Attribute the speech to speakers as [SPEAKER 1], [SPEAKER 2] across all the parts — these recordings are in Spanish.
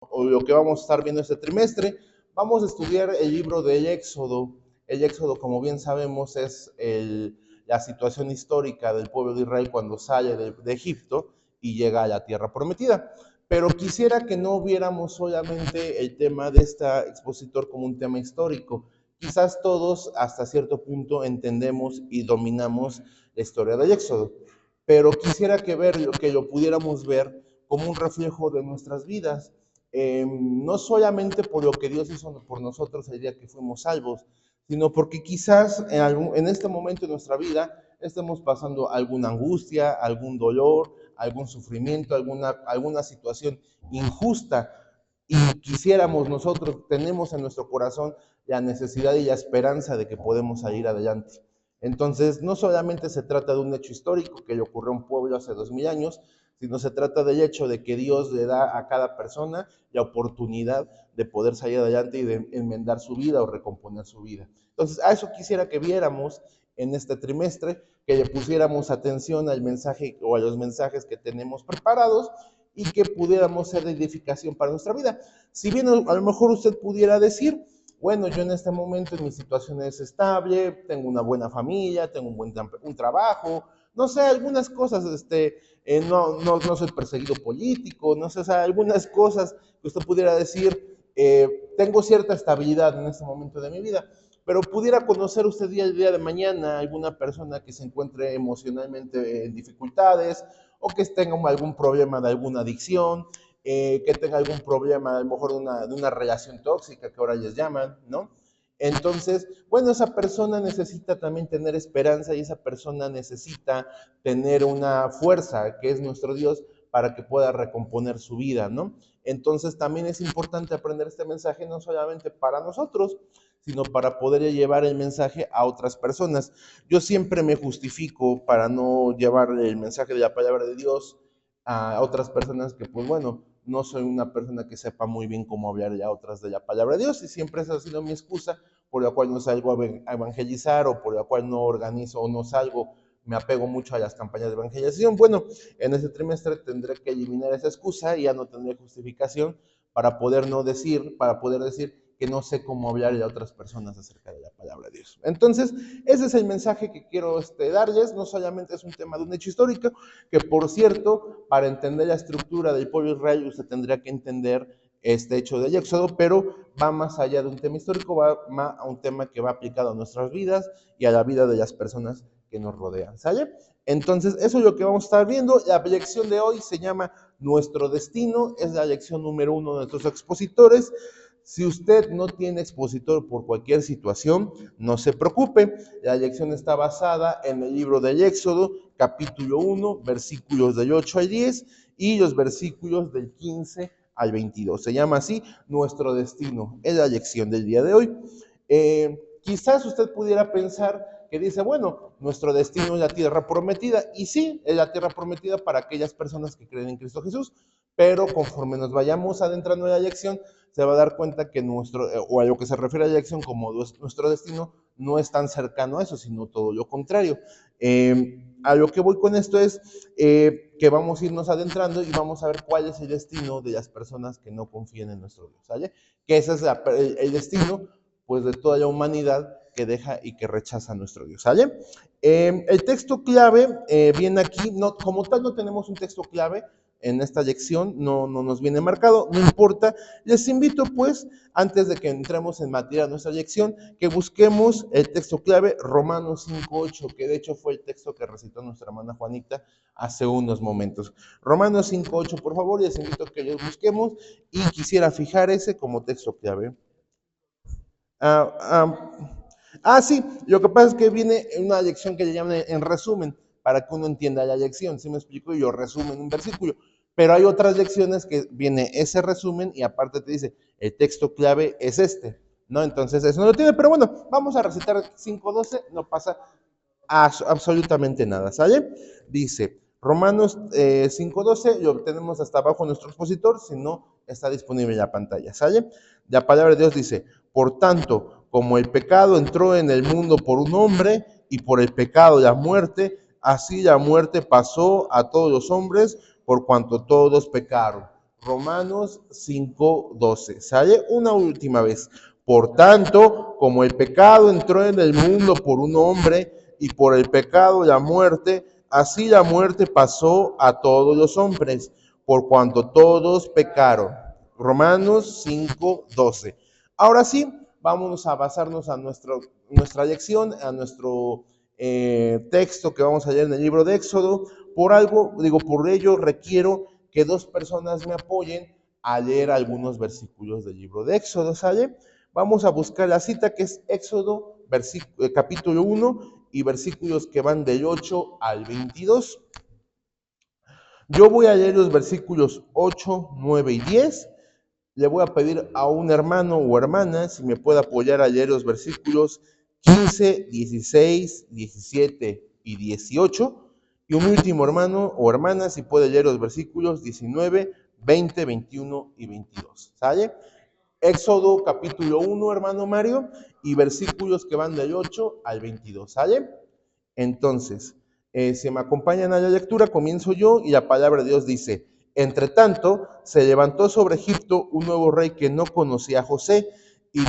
[SPEAKER 1] o lo que vamos a estar viendo este trimestre, vamos a estudiar el libro del Éxodo. El Éxodo, como bien sabemos, es la situación histórica del pueblo de Israel cuando sale de Egipto y llega a la tierra prometida. Pero quisiera que no viéramos solamente el tema de este expositor como un tema histórico. Quizás todos hasta cierto punto entendemos y dominamos la historia del Éxodo, pero quisiera que lo pudiéramos ver como un reflejo de nuestras vidas, no solamente por lo que Dios hizo por nosotros el día que fuimos salvos, sino porque quizás en este momento de nuestra vida estemos pasando alguna angustia, algún dolor, algún sufrimiento, alguna situación injusta y quisiéramos nosotros, tenemos en nuestro corazón la necesidad y la esperanza de que podemos salir adelante. Entonces, no solamente se trata de un hecho histórico que le ocurrió a un pueblo hace 2000 años, sino se trata del hecho de que Dios le da a cada persona la oportunidad de poder salir adelante y de enmendar su vida o recomponer su vida. Entonces, a eso quisiera que viéramos en este trimestre, que le pusiéramos atención al mensaje o a los mensajes que tenemos preparados y que pudiéramos ser de edificación para nuestra vida. Si bien a lo mejor usted pudiera decir, bueno, yo en este momento en mi situación es estable, tengo una buena familia, tengo un trabajo, no sé, algunas cosas, no soy perseguido político, no sé, o sea, algunas cosas que usted pudiera decir, tengo cierta estabilidad en este momento de mi vida, pero pudiera conocer usted el día de mañana alguna persona que se encuentre emocionalmente en dificultades o que tenga algún problema de alguna adicción, que tenga algún problema, a lo mejor de una relación tóxica que ahora les llaman, ¿no? Entonces, bueno, esa persona necesita también tener esperanza y esa persona necesita tener una fuerza que es nuestro Dios para que pueda recomponer su vida, ¿no? Entonces también es importante aprender este mensaje no solamente para nosotros, sino para poder llevar el mensaje a otras personas. Yo siempre me justifico para no llevar el mensaje de la palabra de Dios a otras personas que, pues bueno, no soy una persona que sepa muy bien cómo hablar a otras de la palabra de Dios y siempre esa ha sido mi excusa por la cual no salgo a evangelizar o por la cual no organizo o no salgo, me apego mucho a las campañas de evangelización. Bueno, en este trimestre tendré que eliminar esa excusa y ya no tendré justificación para poder no decir, para poder decir que no sé cómo hablarle a otras personas acerca de la palabra de Dios. Entonces, ese es el mensaje que quiero darles. No solamente es un tema de un hecho histórico, que por cierto, para entender la estructura del pueblo de Israel, usted tendría que entender este hecho del Éxodo, pero va más allá de un tema histórico, va a un tema que va aplicado a nuestras vidas y a la vida de las personas que nos rodean, ¿sale? Entonces, eso es lo que vamos a estar viendo. La lección de hoy se llama Nuestro Destino, es la lección número 1 de nuestros expositores. Si usted no tiene expositor por cualquier situación, no se preocupe. La lección está basada en el libro del Éxodo, capítulo 1, versículos del 8 al 10 y los versículos del 15 al 22. Se llama así Nuestro Destino. Es la lección del día de hoy. Quizás usted pudiera pensar que dice, bueno, nuestro destino es la tierra prometida. Y sí, es la tierra prometida para aquellas personas que creen en Cristo Jesús. Pero conforme nos vayamos adentrando en la lección, se va a dar cuenta que o a lo que se refiere a la elección como nuestro destino, no es tan cercano a eso, sino todo lo contrario. A lo que voy con esto es que vamos a irnos adentrando y vamos a ver cuál es el destino de las personas que no confían en nuestro Dios, ¿sale? Que ese es el destino, pues, de toda la humanidad que deja y que rechaza a nuestro Dios, ¿sale? El texto clave viene aquí, no, como tal no tenemos un texto clave, en esta lección no nos viene marcado, no importa. Les invito pues, antes de que entremos en materia de nuestra lección, que busquemos el texto clave, Romanos 5:8, que de hecho fue el texto que recitó nuestra hermana Juanita hace unos momentos. Romanos 5:8, por favor, les invito a que lo busquemos y quisiera fijar ese como texto clave. Sí, lo que pasa es que viene una lección que le llaman en resumen, para que uno entienda la lección, ¿sí me explico? Y yo resumo en un versículo. Pero hay otras lecciones que viene ese resumen y aparte te dice, el texto clave es este, ¿no? Entonces eso no lo tiene, pero bueno, vamos a recitar 5:12, no pasa absolutamente nada, ¿sale? Dice, Romanos 5:12, lo tenemos hasta abajo en nuestro expositor, si no, está disponible en la pantalla, ¿sale? La palabra de Dios dice, por tanto, como el pecado entró en el mundo por un hombre y por el pecado la muerte, así la muerte pasó a todos los hombres por cuanto todos pecaron. Romanos 5:12. ¿Sale? Una última vez. Por tanto, como el pecado entró en el mundo por un hombre y por el pecado la muerte, así la muerte pasó a todos los hombres, por cuanto todos pecaron. Romanos 5:12. Ahora sí, vamos a basarnos a nuestra lección, a nuestro texto que vamos a leer en el libro de Éxodo. Por ello requiero que dos personas me apoyen a leer algunos versículos del libro de Éxodo, ¿sale? Vamos a buscar la cita que es Éxodo capítulo 1 y versículos que van del 8 al 22. Yo voy a leer los versículos 8, 9 y 10. Le voy a pedir a un hermano o hermana si me puede apoyar a leer los versículos 15, 16, 17 y 18. Y un último hermano o hermana si puede leer los versículos 19, 20, 21 y 22. ¿Sale? Éxodo capítulo 1, hermano Mario, y versículos que van del 8 al 22. ¿Sale? Entonces, si me acompañan a la lectura, comienzo yo y la palabra de Dios dice: entre tanto, se levantó sobre Egipto un nuevo rey que no conocía a José y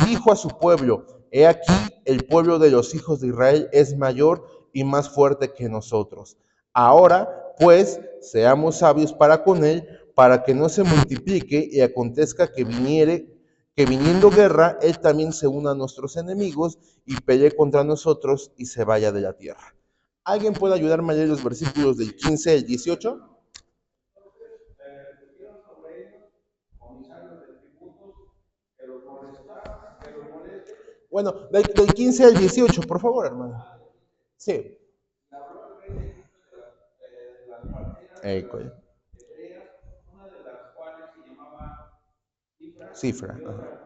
[SPEAKER 1] dijo a su pueblo: he aquí, el pueblo de los hijos de Israel es mayor y más fuerte que nosotros. Ahora, pues, seamos sabios para con él, para que no se multiplique y acontezca que viniendo guerra, él también se una a nuestros enemigos y pelee contra nosotros y se vaya de la tierra. ¿Alguien puede ayudarme a leer los versículos del 15 al 18? Bueno, del 15 al 18, por favor, hermano. Sí. Cifra. Ajá.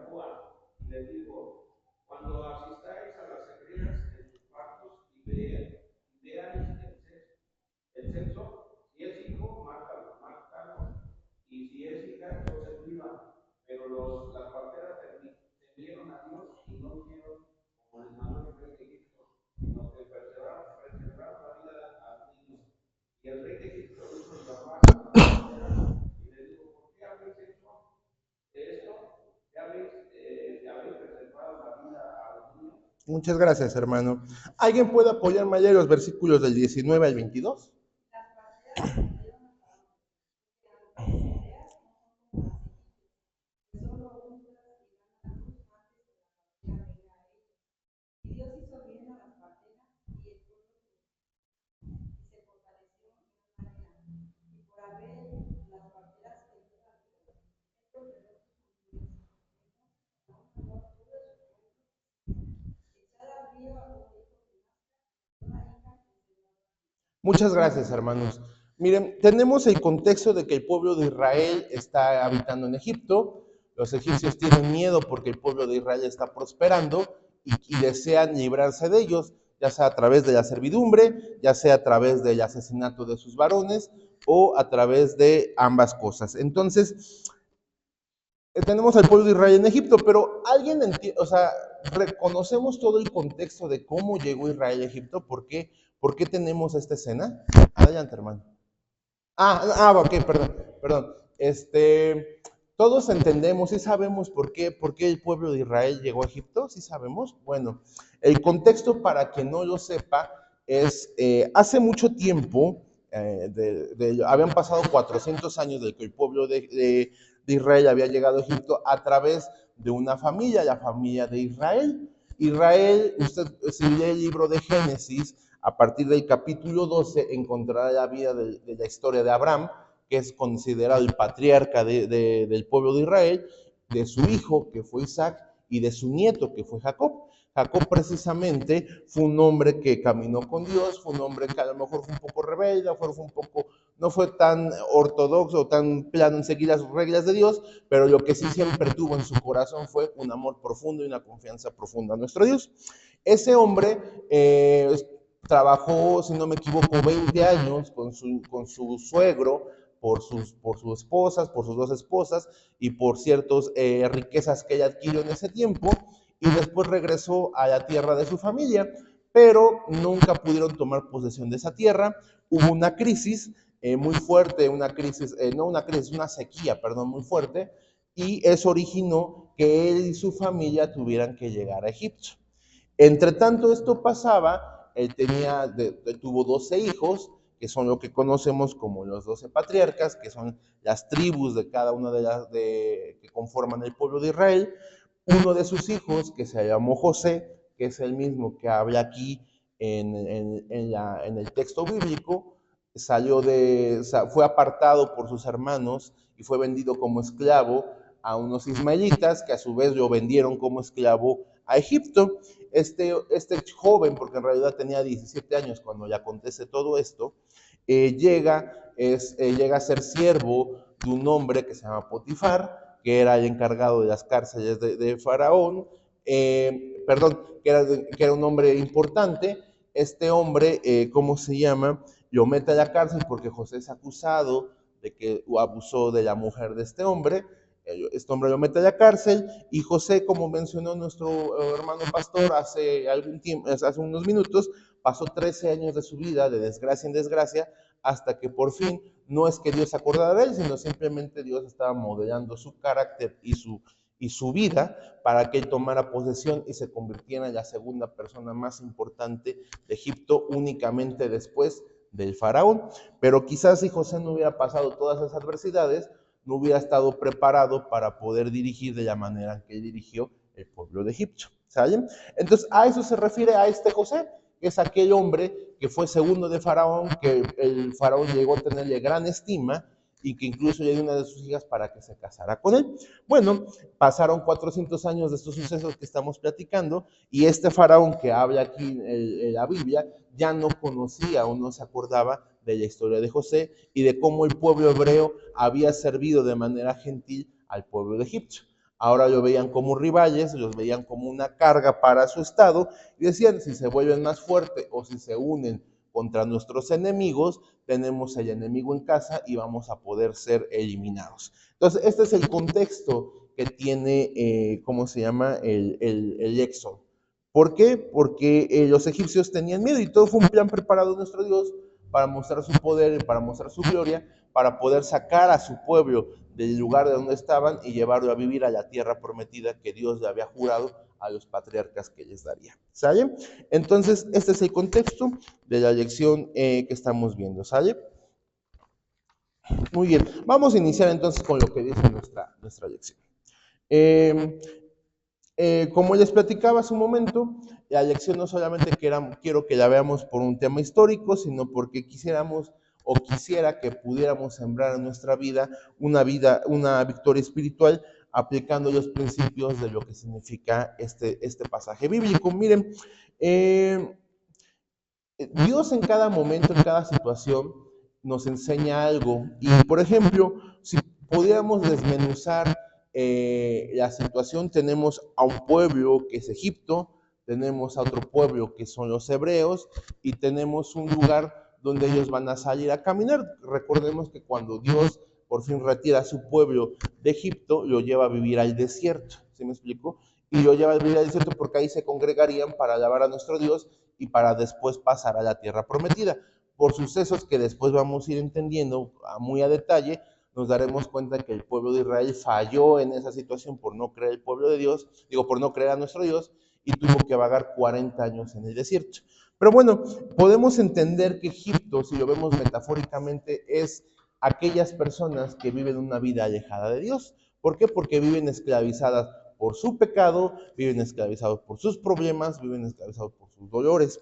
[SPEAKER 1] Muchas gracias, hermano. ¿Alguien puede apoyarme a leer los versículos del 19 al 22? Muchas gracias, hermanos. Miren, tenemos el contexto de que el pueblo de Israel está habitando en Egipto. Los egipcios tienen miedo porque el pueblo de Israel está prosperando y desean librarse de ellos, ya sea a través de la servidumbre, ya sea a través del asesinato de sus varones o a través de ambas cosas. Entonces, tenemos al pueblo de Israel en Egipto, pero alguien entiende, o sea, reconocemos todo el contexto de cómo llegó Israel a Egipto. ¿Por qué tenemos esta escena? Adelante, hermano. Ok, perdón. Todos entendemos y sabemos por qué el pueblo de Israel llegó a Egipto, ¿sí sabemos? Bueno, el contexto para quien no lo sepa es, hace mucho tiempo, habían pasado 400 años de que el pueblo de Israel había llegado a Egipto a través de una familia, la familia de Israel. Israel, usted si lee el libro de Génesis, a partir del capítulo 12 encontrará la vida de la historia de Abraham, que es considerado el patriarca del pueblo de Israel, de su hijo, que fue Isaac, y de su nieto, que fue Jacob. Jacob precisamente fue un hombre que caminó con Dios, fue un hombre que a lo mejor fue un poco rebelde, no fue tan ortodoxo, tan plano en seguir las reglas de Dios, pero lo que sí siempre tuvo en su corazón fue un amor profundo y una confianza profunda a nuestro Dios. Ese hombre trabajó, si no me equivoco, 20 años con su suegro, por sus dos esposas y por ciertas riquezas que ella adquirió en ese tiempo, y después regresó a la tierra de su familia, pero nunca pudieron tomar posesión de esa tierra. Hubo una crisis, muy fuerte, una sequía, perdón, muy fuerte, y eso originó que él y su familia tuvieran que llegar a Egipto. Entre tanto esto pasaba, él tuvo 12 hijos, que son lo que conocemos como los 12 patriarcas, que son las tribus de cada una de las que conforman el pueblo de Israel. Uno de sus hijos, que se llamó José, que es el mismo que habla aquí en el texto bíblico, fue apartado por sus hermanos y fue vendido como esclavo a unos ismaelitas, que a su vez lo vendieron como esclavo a Egipto. Este joven, porque en realidad tenía 17 años cuando le acontece todo esto, llega a ser siervo de un hombre que se llama Potifar, que era el encargado de las cárceles de Faraón, perdón, que era un hombre importante. Este hombre, ¿cómo se llama? Lo mete a la cárcel porque José es acusado de que abusó de la mujer de este hombre. Este hombre lo mete a la cárcel y José, como mencionó nuestro hermano pastor hace unos minutos, pasó 13 años de su vida de desgracia en desgracia hasta que por fin no es que Dios se acordara de él, sino simplemente Dios estaba modelando su carácter y su vida para que él tomara posesión y se convirtiera en la segunda persona más importante de Egipto, únicamente después del faraón. Pero quizás si José no hubiera pasado todas esas adversidades, no hubiera estado preparado para poder dirigir de la manera en que dirigió el pueblo de Egipto. ¿Saben? Entonces, a eso se refiere a este José, que es aquel hombre que fue segundo de Faraón, que el Faraón llegó a tenerle gran estima y que incluso le dio una de sus hijas para que se casara con él. Bueno, pasaron 400 años de estos sucesos que estamos platicando y este Faraón que habla aquí en la Biblia ya no conocía o no se acordaba de la historia de José y de cómo el pueblo hebreo había servido de manera gentil al pueblo de Egipto. Ahora lo veían como rivales, los veían como una carga para su estado y decían, si se vuelven más fuertes o si se unen contra nuestros enemigos, tenemos el enemigo en casa y vamos a poder ser eliminados. Entonces, este es el contexto que tiene, ¿cómo se llama? El Éxodo. ¿Por qué? Porque los egipcios tenían miedo y todo fue un plan preparado de nuestro Dios para mostrar su poder y para mostrar su gloria, para poder sacar a su pueblo del lugar de donde estaban y llevarlo a vivir a la tierra prometida que Dios le había jurado a los patriarcas que les daría. ¿Sale? Entonces, este es el contexto de la lección que estamos viendo. ¿Sale? Muy bien. Vamos a iniciar entonces con lo que dice nuestra lección. Como les platicaba hace un momento, la lección no solamente quiero que la veamos por un tema histórico, sino porque quisiera que pudiéramos sembrar en nuestra vida, una victoria espiritual, aplicando los principios de lo que significa este pasaje bíblico. Miren, Dios en cada momento, en cada situación, nos enseña algo. Y, por ejemplo, si pudiéramos desmenuzar la situación, tenemos a un pueblo que es Egipto, tenemos a otro pueblo que son los hebreos, y tenemos un lugar donde ellos van a salir a caminar. Recordemos que cuando Dios por fin retira a su pueblo de Egipto, lo lleva a vivir al desierto. ¿Sí me explico? Y lo lleva a vivir al desierto porque ahí se congregarían para alabar a nuestro Dios y para después pasar a la tierra prometida. Por sucesos que después vamos a ir entendiendo muy a detalle, nos daremos cuenta que el pueblo de Israel falló en esa situación por no creer el pueblo de Dios, por no creer a nuestro Dios, y tuvo que vagar 40 años en el desierto. Pero bueno, podemos entender que Egipto, si lo vemos metafóricamente, es aquellas personas que viven una vida alejada de Dios. ¿Por qué? Porque viven esclavizadas por su pecado, viven esclavizados por sus problemas, viven esclavizados por sus dolores.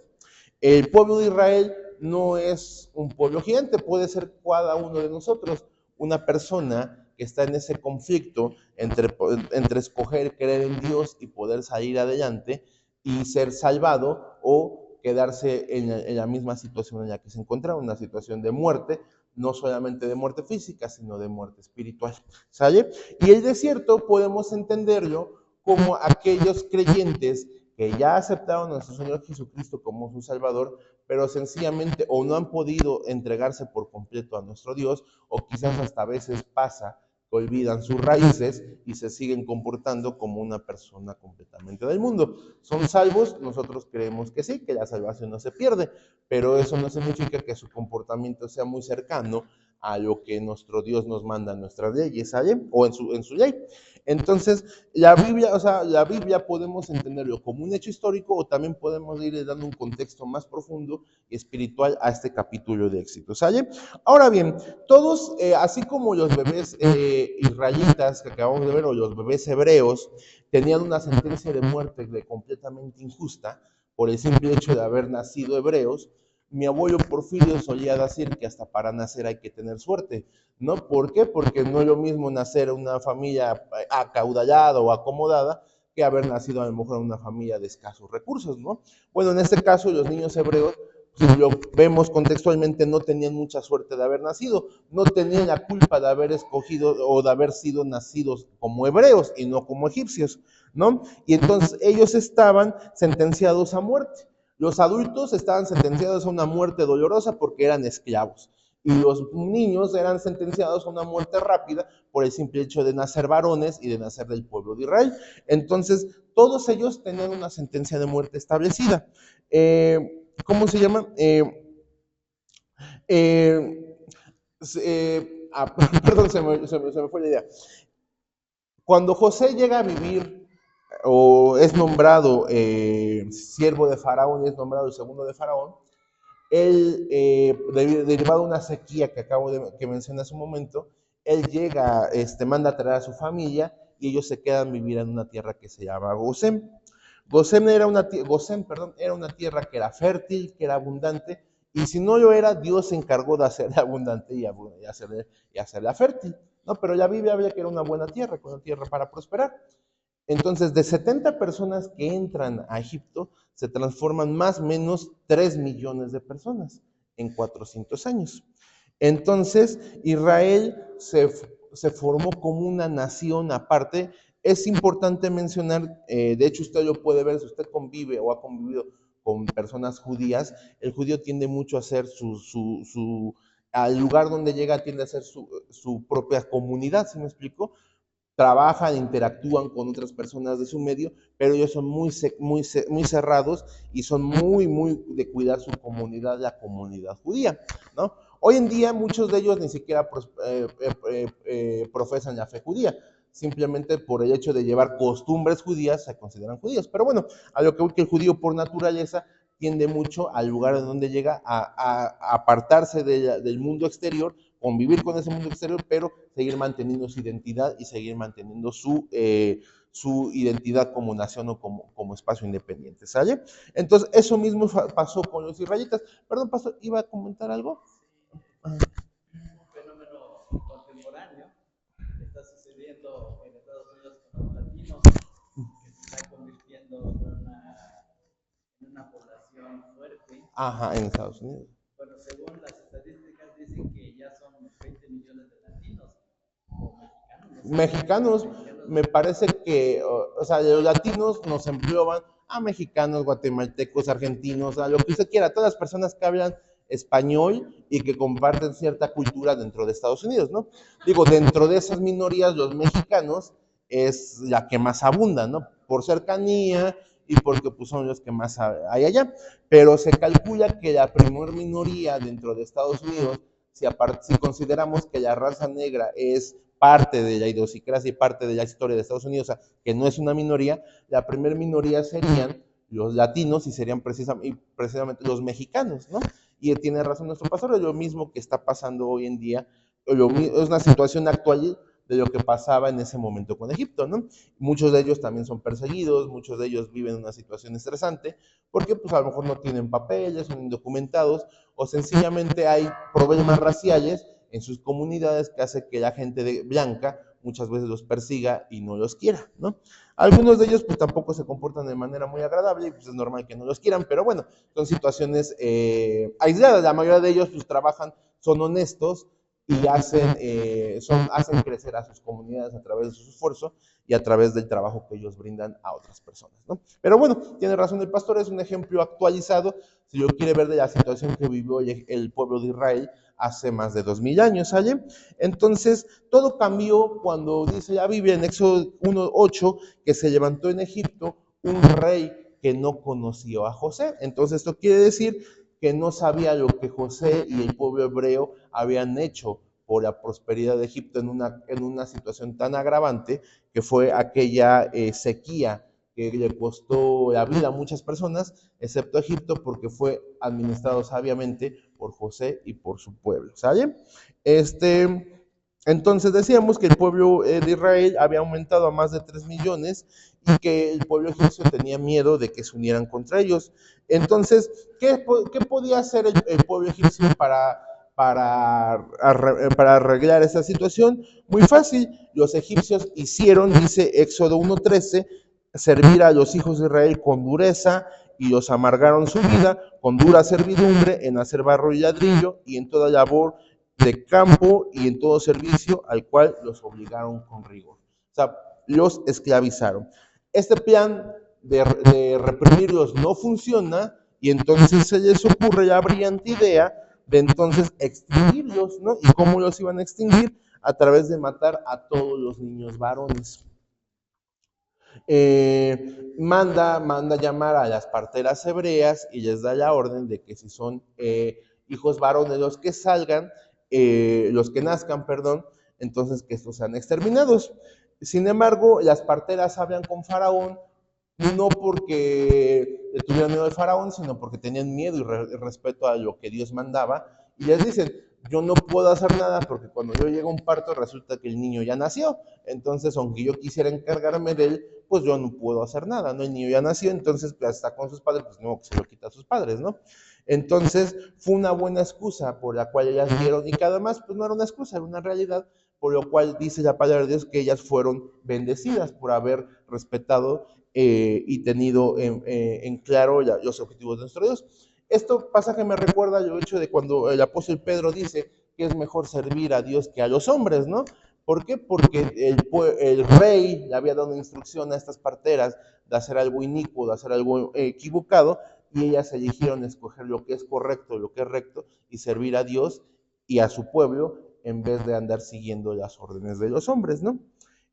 [SPEAKER 1] El pueblo de Israel no es un pueblo gigante, puede ser cada uno de nosotros, una persona que está en ese conflicto entre escoger creer en Dios y poder salir adelante y ser salvado o quedarse en la misma situación en la que se encontraba, una situación de muerte, no solamente de muerte física, sino de muerte espiritual. ¿Sale? Y el desierto podemos entenderlo como aquellos creyentes que ya aceptaron a nuestro Señor Jesucristo como su Salvador, pero sencillamente o no han podido entregarse por completo a nuestro Dios, o quizás hasta a veces pasa que olvidan sus raíces y se siguen comportando como una persona completamente del mundo. ¿Son salvos? Nosotros creemos que sí, que la salvación no se pierde, pero eso no significa que su comportamiento sea muy cercano a lo que nuestro Dios nos manda en nuestras leyes, ¿sale? O en su ley. Entonces, la Biblia podemos entenderlo como un hecho histórico o también podemos ir dando un contexto más profundo y espiritual a este capítulo de Éxodo, ¿sale? Ahora bien, todos, así como los bebés israelitas que acabamos de ver o los bebés hebreos, tenían una sentencia de muerte completamente injusta por el simple hecho de haber nacido hebreos, mi abuelo Porfirio solía decir que hasta para nacer hay que tener suerte, ¿no? ¿Por qué? Porque no es lo mismo nacer en una familia acaudallada o acomodada que haber nacido a lo mejor en una familia de escasos recursos, ¿no? Bueno, en este caso los niños hebreos, si lo vemos contextualmente, no tenían mucha suerte de haber nacido, no tenían la culpa de haber escogido o de haber sido nacidos como hebreos y no como egipcios, ¿no? Y entonces ellos estaban sentenciados a muerte. Los adultos estaban sentenciados a una muerte dolorosa porque eran esclavos. Y los niños eran sentenciados a una muerte rápida por el simple hecho de nacer varones y de nacer del pueblo de Israel. Entonces, todos ellos tenían una sentencia de muerte establecida. ¿Cómo se llama? Perdón, se me fue la idea. Cuando José llega a vivir o es nombrado siervo de Faraón y es nombrado el segundo de Faraón, él, derivado de una sequía que que mencioné hace un momento, él llega, manda a traer a su familia y ellos se quedan a vivir en una tierra que se llama Gosén. Gosén era una tierra que era fértil, que era abundante, y si no lo era, Dios se encargó de hacerla abundante y hacerla fértil, ¿no? Pero la Biblia habla que era una buena tierra, una tierra para prosperar. Entonces, de 70 personas que entran a Egipto, se transforman más o menos 3 millones de personas en 400 años. Entonces, Israel se formó como una nación aparte. Es importante mencionar, de hecho usted lo puede ver, si usted convive o ha convivido con personas judías, el judío tiende mucho a hacer al lugar donde llega tiende a ser su propia comunidad, ¿sí me explico? Trabajan, interactúan con otras personas de su medio, pero ellos son muy cerrados y son muy de cuidar su comunidad, la comunidad judía, ¿no? Hoy en día muchos de ellos ni siquiera profesan la fe judía, simplemente por el hecho de llevar costumbres judías se consideran judíos, pero bueno, a lo que el judío por naturaleza tiende mucho al lugar en donde llega a apartarse del mundo exterior, convivir con ese mundo exterior, pero seguir manteniendo su identidad y seguir manteniendo su identidad como nación o como espacio independiente, ¿sale? Entonces, eso mismo pasó con los israelitas. Perdón, pastor, ¿iba a comentar algo?
[SPEAKER 2] Un fenómeno contemporáneo que está sucediendo en Estados Unidos con los latinos, que se está convirtiendo en una población fuerte.
[SPEAKER 1] Ajá, en Estados Unidos.
[SPEAKER 2] Bueno, según las estadísticas dicen que ya son 20 millones de latinos o mexicanos.
[SPEAKER 1] Mexicanos, me parece que, o sea, los latinos nos engloban a mexicanos, guatemaltecos, argentinos, a lo que usted quiera, todas las personas que hablan español y que comparten cierta cultura dentro de Estados Unidos, ¿no? Digo, dentro de esas minorías, los mexicanos es la que más abunda, ¿no? Por cercanía y porque pues, son los que más hay allá. Pero se calcula que la primer minoría dentro de Estados Unidos, si consideramos que la raza negra es parte de la idiosincrasia y parte de la historia de Estados Unidos, o sea, que no es una minoría, la primera minoría serían los latinos y serían precisamente los mexicanos, ¿no? Y tiene razón nuestro pastor, es lo mismo que está pasando hoy en día, es una situación actual de lo que pasaba en ese momento con Egipto, ¿no? Muchos de ellos también son perseguidos, muchos de ellos viven una situación estresante, porque pues a lo mejor no tienen papeles, son indocumentados, o sencillamente hay problemas raciales en sus comunidades que hace que la gente blanca muchas veces los persiga y no los quiera, ¿no? Algunos de ellos pues tampoco se comportan de manera muy agradable y pues es normal que no los quieran, pero bueno, son situaciones aisladas, la mayoría de ellos pues trabajan, son honestos y hacen crecer a sus comunidades a través de su esfuerzo y a través del trabajo que ellos brindan a otras personas, ¿no? Pero bueno, tiene razón el pastor, es un ejemplo actualizado, si yo quiere ver de la situación que vivió el pueblo de Israel hace más de 2000 años, ¿sale? Entonces, todo cambió cuando dice la Biblia en Éxodo 1:8 que se levantó en Egipto un rey que no conoció a José. Entonces, esto quiere decir que no sabía lo que José y el pueblo hebreo habían hecho por la prosperidad de Egipto en una situación tan agravante que fue aquella sequía que le costó la vida a muchas personas, excepto Egipto, porque fue administrado sabiamente por José y por su pueblo, ¿sale? Entonces decíamos que el pueblo de Israel había aumentado a más de 3 millones y que el pueblo egipcio tenía miedo de que se unieran contra ellos. Entonces, ¿qué podía hacer el pueblo egipcio para arreglar esa situación? Muy fácil, los egipcios hicieron, dice Éxodo 1:13, servir a los hijos de Israel con dureza y los amargaron su vida con dura servidumbre en hacer barro y ladrillo y en toda labor de campo y en todo servicio al cual los obligaron con rigor. O sea, los esclavizaron. Este plan de reprimirlos no funciona y entonces se les ocurre la brillante idea de entonces extinguirlos, ¿no? ¿Y cómo los iban a extinguir? A través de matar a todos los niños varones. Manda llamar a las parteras hebreas y les da la orden de que si son hijos varones los que salgan, los que nazcan, perdón, entonces que estos sean exterminados. Sin embargo, las parteras hablan con Faraón, no porque le tuvieran miedo al Faraón, sino porque tenían miedo y respeto a lo que Dios mandaba, y les dicen, yo no puedo hacer nada porque cuando yo llego a un parto resulta que el niño ya nació, entonces aunque yo quisiera encargarme de él, pues yo no puedo hacer nada, ¿no? El niño ya nació, entonces pues, está con sus padres, pues no, que se lo quita a sus padres, ¿no? Entonces fue una buena excusa por la cual ellas dieron, y que además pues no era una excusa, era una realidad, por lo cual dice la palabra de Dios que ellas fueron bendecidas por haber respetado y tenido en claro los objetivos de nuestro Dios. Esto pasaje me recuerda el hecho de cuando el apóstol Pedro dice que es mejor servir a Dios que a los hombres, ¿no? ¿Por qué? Porque el rey le había dado instrucción a estas parteras de hacer algo inicuo, de hacer algo equivocado, y ellas eligieron escoger lo que es correcto, lo que es recto, y servir a Dios y a su pueblo en vez de andar siguiendo las órdenes de los hombres, ¿no?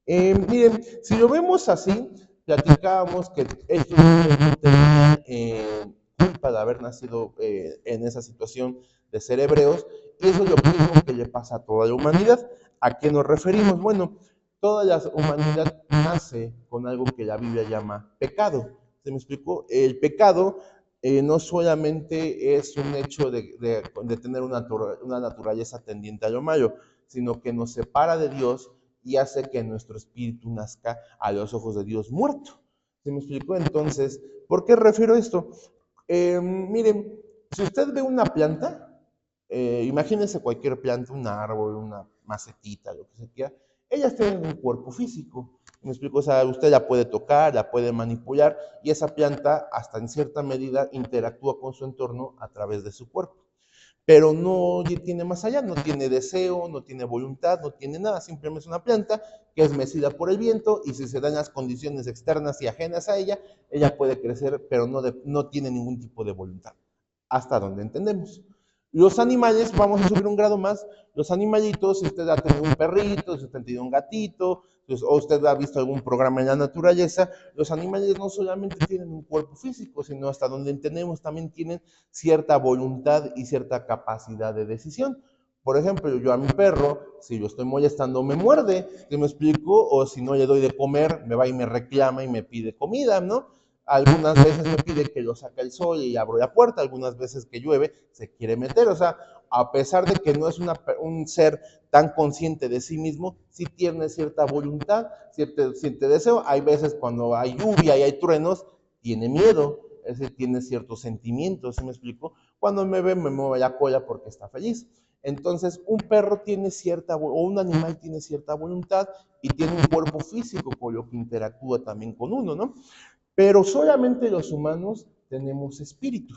[SPEAKER 1] Miren, si lo vemos así, platicábamos que estos niños no tenían culpa de haber nacido en esa situación de ser hebreos, y eso es lo mismo que le pasa a toda la humanidad. ¿A qué nos referimos? Bueno, toda la humanidad nace con algo que la Biblia llama pecado. ¿Se me explicó? El pecado no solamente es un hecho de tener una naturaleza tendiente a lo malo, sino que nos separa de Dios y hace que nuestro espíritu nazca a los ojos de Dios muerto. ¿Se me explicó? Entonces, ¿por qué refiero esto? Miren, si usted ve una planta, imagínense cualquier planta, un árbol, una macetita, lo que se quiera, ellas tienen un cuerpo físico. ¿Me explico? O sea, usted la puede tocar, la puede manipular y esa planta hasta en cierta medida interactúa con su entorno a través de su cuerpo. Pero no tiene más allá, no tiene deseo, no tiene voluntad, no tiene nada, simplemente es una planta que es mecida por el viento y si se dan las condiciones externas y ajenas a ella, ella puede crecer, pero no tiene ningún tipo de voluntad, hasta donde entendemos. Los animales, vamos a subir un grado más, los animalitos, si usted ha tenido un perrito, si usted ha tenido un gatito, o usted ha visto algún programa en la naturaleza, los animales no solamente tienen un cuerpo físico, sino hasta donde entendemos también tienen cierta voluntad y cierta capacidad de decisión. Por ejemplo, yo a mi perro, si lo estoy molestando, me muerde, ¿sí me explico? O si no le doy de comer, me va y me reclama y me pide comida, ¿no? Algunas veces me pide que lo saque el sol y abro la puerta, algunas veces que llueve se quiere meter, o sea, a pesar de que no es un ser tan consciente de sí mismo, sí tiene cierta voluntad, cierto deseo. Hay veces cuando hay lluvia y hay truenos, tiene miedo, es decir, tiene ciertos sentimientos, ¿sí me explico? Cuando me ve, me mueve la cola porque está feliz. Entonces, un perro tiene o un animal tiene cierta voluntad y tiene un cuerpo físico con lo que interactúa también con uno, ¿no? Pero solamente los humanos tenemos espíritu.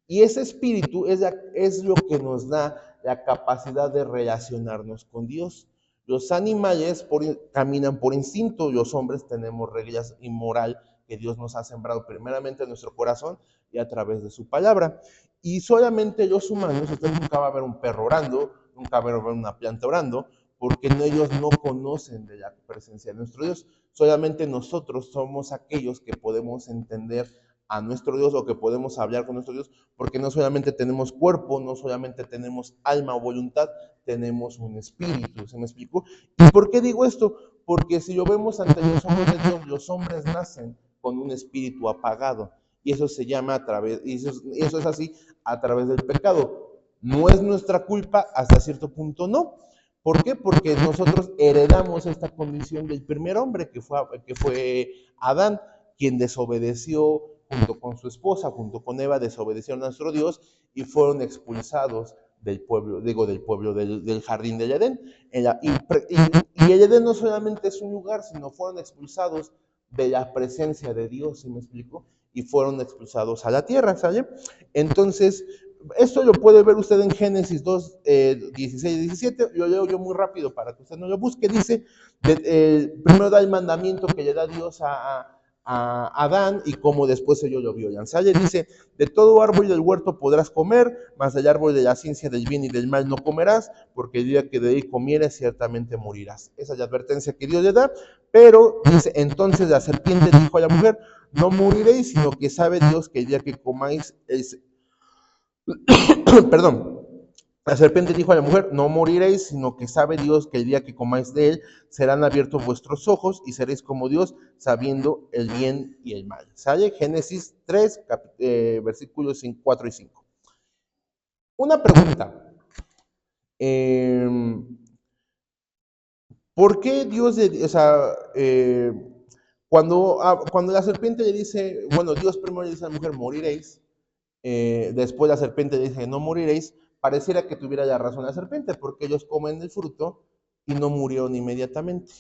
[SPEAKER 1] Y ese espíritu es lo que nos da la capacidad de relacionarnos con Dios. Los animales caminan por instinto, los hombres tenemos reglas y moral que Dios nos ha sembrado primeramente en nuestro corazón y a través de su palabra. Y solamente los humanos, usted nunca va a ver un perro orando, nunca va a ver una planta orando, porque ellos no conocen de la presencia de nuestro Dios. Solamente nosotros somos aquellos que podemos entender a nuestro Dios o que podemos hablar con nuestro Dios, porque no solamente tenemos cuerpo, no solamente tenemos alma o voluntad, tenemos un espíritu. ¿Se me explicó? ¿Y por qué digo esto? Porque si lo vemos ante los ojos de Dios, los hombres nacen con un espíritu apagado. Y eso se llama eso es así a través del pecado. No es nuestra culpa, hasta cierto punto no. ¿Por qué? Porque nosotros heredamos esta condición del primer hombre, que fue Adán, quien desobedeció junto con su esposa, junto con Eva, desobedecieron a nuestro Dios y fueron expulsados del pueblo, del jardín del Edén. Y el Edén no solamente es un lugar, sino fueron expulsados de la presencia de Dios, ¿sí me explico? Y fueron expulsados a la tierra, ¿sale? Entonces, esto lo puede ver usted en Génesis 2, 16 y 17, lo leo yo muy rápido para que usted no lo busque. Dice, primero da el mandamiento que le da Dios a Adán y cómo después ellos lo violan. ¿Sale? Dice, de todo árbol del huerto podrás comer, mas del árbol de la ciencia del bien y del mal no comerás, porque el día que de él comieres ciertamente morirás. Esa es la advertencia que Dios le da, pero dice, entonces la serpiente dijo a la mujer, no moriréis, sino que sabe Dios que el día que comáis, perdón, la serpiente dijo a la mujer, no moriréis, sino que sabe Dios que el día que comáis de él, serán abiertos vuestros ojos y seréis como Dios, sabiendo el bien y el mal. ¿Sale? Génesis 3, versículos 4 y 5. Una pregunta. ¿Por qué Dios, cuando la serpiente le dice, bueno, Dios primero le dice a la mujer, moriréis, después la serpiente le dice, no moriréis, pareciera que tuviera la razón la serpiente, porque ellos comen el fruto y no murieron inmediatamente.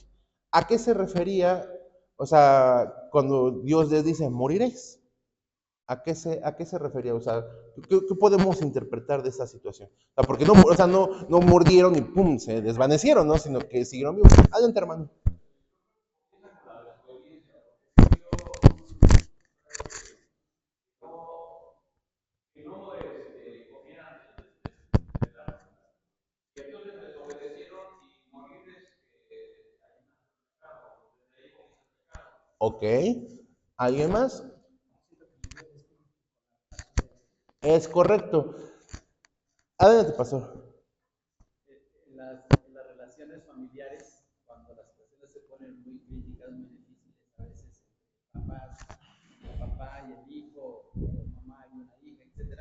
[SPEAKER 1] ¿A qué se refería? O sea, cuando Dios les dice, moriréis, ¿a qué se refería? O sea, ¿qué podemos interpretar de esta situación? O sea, porque no mordieron y pum, se desvanecieron, ¿no? Sino que siguieron vivos. Adelante, hermano. Ok. ¿Alguien más? Es correcto. Adelante, pastor.
[SPEAKER 2] Las relaciones familiares, cuando las situaciones se ponen muy críticas, muy difíciles, a veces papá y el hijo, o mamá y una hija, etc.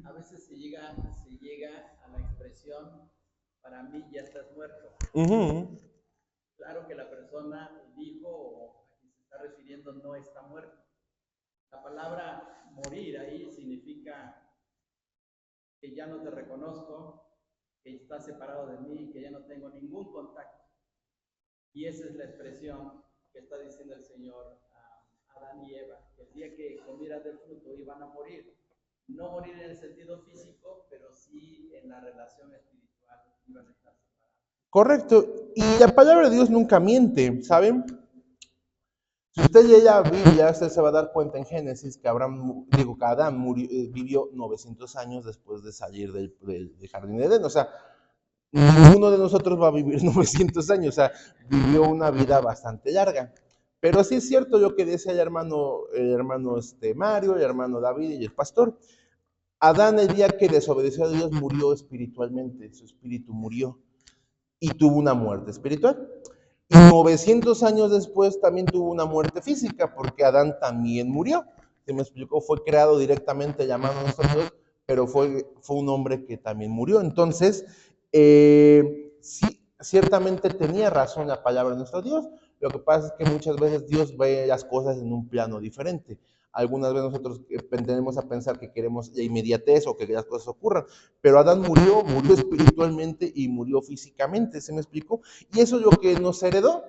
[SPEAKER 2] A veces se llega a la expresión, para mí ya estás muerto. Claro que la persona, el hijo o a quien se está refiriendo no está muerto. La palabra morir ahí significa que ya no te reconozco, que estás separado de mí, que ya no tengo ningún contacto. Y esa es la expresión que está diciendo el Señor a Adán y Eva, que el día que comieran del fruto iban a morir. No morir en el sentido físico, pero sí en la relación espiritual iban a estar separados.
[SPEAKER 1] Correcto. Y la palabra de Dios nunca miente, ¿saben? Si usted lee la Biblia, usted se va a dar cuenta en Génesis que Adán vivió 900 años después de salir del jardín de Edén. O sea, ninguno de nosotros va a vivir 900 años. O sea, vivió una vida bastante larga. Pero sí es cierto lo que decía el hermano Mario, el hermano David y el pastor. Adán, el día que desobedeció a Dios, murió espiritualmente. Su espíritu murió y tuvo una muerte espiritual. Y 900 años después también tuvo una muerte física, porque Adán también murió. Se me explicó, fue creado directamente llamado a nuestro Dios, pero fue un hombre que también murió. Entonces, sí, ciertamente tenía razón la palabra de nuestro Dios. Lo que pasa es que muchas veces Dios ve las cosas en un plano diferente. Algunas veces nosotros tendemos a pensar que queremos la inmediatez o que las cosas ocurran, pero Adán murió espiritualmente y murió físicamente, ¿se me explicó? Y eso es lo que nos heredó.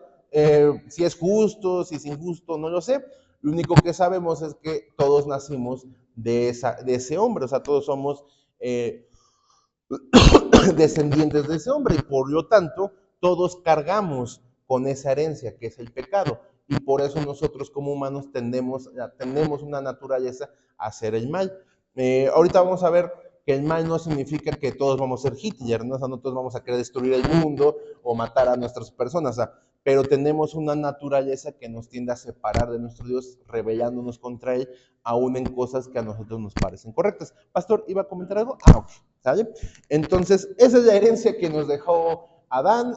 [SPEAKER 1] Si es justo, si es injusto, no lo sé. Lo único que sabemos es que todos nacimos de ese hombre, o sea, todos somos descendientes de ese hombre y por lo tanto todos cargamos con esa herencia que es el pecado y por eso nosotros como humanos tenemos una naturaleza a hacer el mal. Ahorita vamos a ver que el mal no significa que todos vamos a ser Hitler, ¿no? O sea, no todos vamos a querer destruir el mundo o matar a nuestras personas, o sea, pero tenemos una naturaleza que nos tiende a separar de nuestro Dios, rebelándonos contra Él, aún en cosas que a nosotros nos parecen correctas. Pastor, ¿iba a comentar algo? Ok, ¿sale? Entonces, esa es la herencia que nos dejó Adán.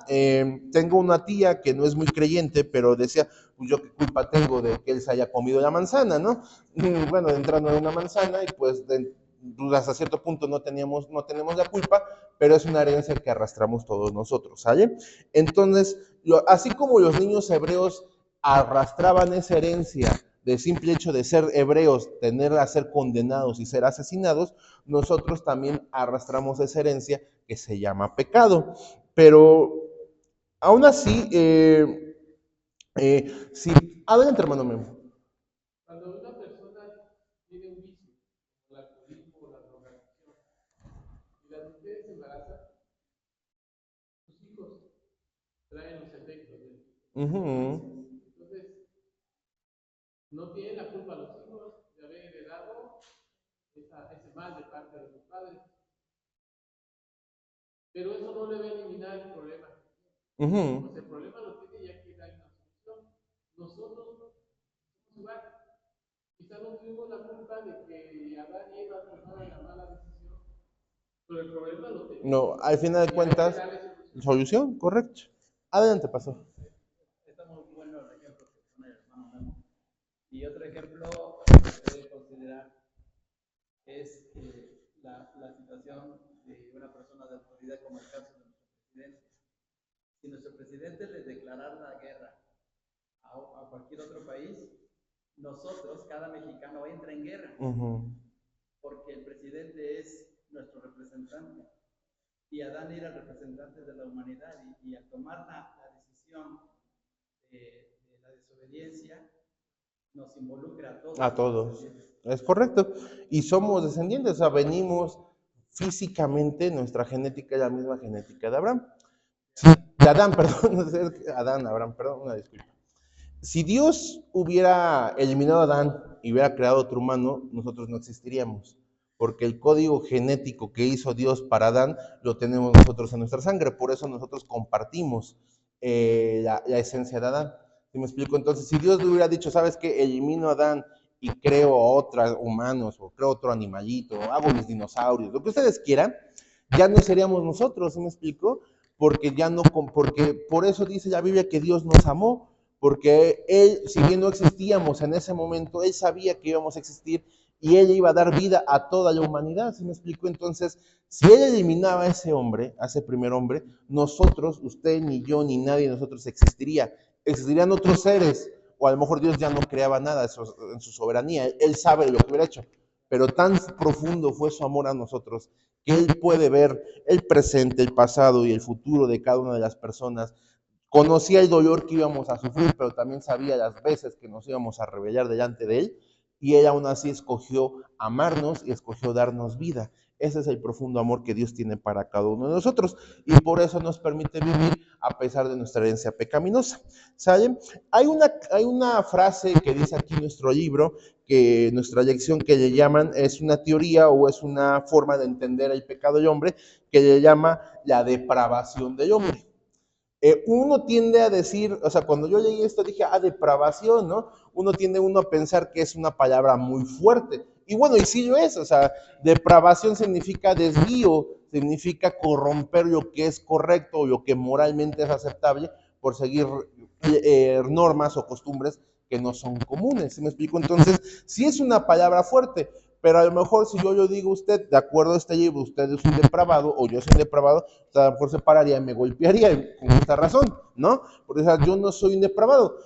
[SPEAKER 1] Tengo una tía que no es muy creyente, pero decía, pues yo qué culpa tengo de que él se haya comido la manzana, ¿no? Bueno, entrando en una manzana y pues hasta cierto punto no tenemos la culpa, pero es una herencia que arrastramos todos nosotros, ¿sale? Entonces, así como los niños hebreos arrastraban esa herencia de simple hecho de ser hebreos, tener a ser condenados y ser asesinados, nosotros también arrastramos esa herencia que se llama pecado. Pero aún así, si... Adelante, hermano Memo.
[SPEAKER 3] Cuando una persona tiene un vicio, el alcoholismo o la drogadicción, y las mujeres se embarazan, sus hijos traen los efectos de eso. Entonces, no tienen la culpa los hijos de haber heredado ese mal de parte de sus padres. Pero eso no le va a eliminar el problema. Pues el problema lo tiene y hay que dar una solución. Nosotros somos igual. Quizá no tuvimos la culpa de que Adán y Eva tomaran la mala decisión, pero el problema lo tenemos.
[SPEAKER 1] No, al final de cuentas, solución, correcto. Adelante, pastor.
[SPEAKER 2] Está muy bueno el ejemplo que pone el hermano Memo. Y otro ejemplo que se debe considerar es la situación de una persona de autoridad como el caso de nuestro presidente. Si nuestro presidente le declarara la guerra a cualquier otro país, nosotros, cada mexicano, entra en guerra, porque el presidente es nuestro representante y Adán era el representante de la humanidad y al tomar la decisión de la desobediencia nos involucra a todos.
[SPEAKER 1] A todos, es correcto. Y somos descendientes, o sea, venimos físicamente, nuestra genética es la misma genética de Abraham. Sí, de Adán, perdón, Adán, Abraham, perdón, una disculpa. Si Dios hubiera eliminado a Adán y hubiera creado otro humano, nosotros no existiríamos, porque el código genético que hizo Dios para Adán lo tenemos nosotros en nuestra sangre, por eso nosotros compartimos la esencia de Adán. ¿Sí me explico? Entonces, si Dios le hubiera dicho, ¿sabes qué? Elimino a Adán y creo a otros humanos, o creo otro animalito, o hago mis dinosaurios, lo que ustedes quieran, ya no seríamos nosotros, ¿sí me explico? Porque ya no, porque por eso dice la Biblia que Dios nos amó, porque Él, si bien no existíamos en ese momento, Él sabía que íbamos a existir y Él iba a dar vida a toda la humanidad, ¿sí me explico? Entonces, si Él eliminaba a ese hombre, a ese primer hombre, nosotros, usted, ni yo, ni nadie de nosotros existiría. Existirían otros seres, o a lo mejor Dios ya no creaba nada en su soberanía, Él sabe lo que hubiera hecho, pero tan profundo fue su amor a nosotros, que Él puede ver el presente, el pasado y el futuro de cada una de las personas. Conocía el dolor que íbamos a sufrir, pero también sabía las veces que nos íbamos a rebelar delante de Él, y Él aún así escogió amarnos y escogió darnos vida. Ese es el profundo amor que Dios tiene para cada uno de nosotros, y por eso nos permite vivir a pesar de nuestra herencia pecaminosa. ¿Saben? Hay una frase que dice aquí en nuestro libro, que nuestra lección, que le llaman, es una teoría o es una forma de entender el pecado del hombre, que le llama la depravación del hombre. Uno tiende a decir, o sea, cuando yo leí esto dije, depravación, ¿no? Uno tiende a pensar que es una palabra muy fuerte. Y bueno, y sí lo es, o sea, depravación significa desvío, significa corromper lo que es correcto, lo que moralmente es aceptable por seguir normas o costumbres que no son comunes, ¿sí me explico? Entonces, sí es una palabra fuerte, pero a lo mejor si yo le digo a usted, de acuerdo a este libro, usted es un depravado o yo soy un depravado, a lo mejor se pararía y me golpearía con esta razón, ¿no? Porque o sea, yo no soy un depravado.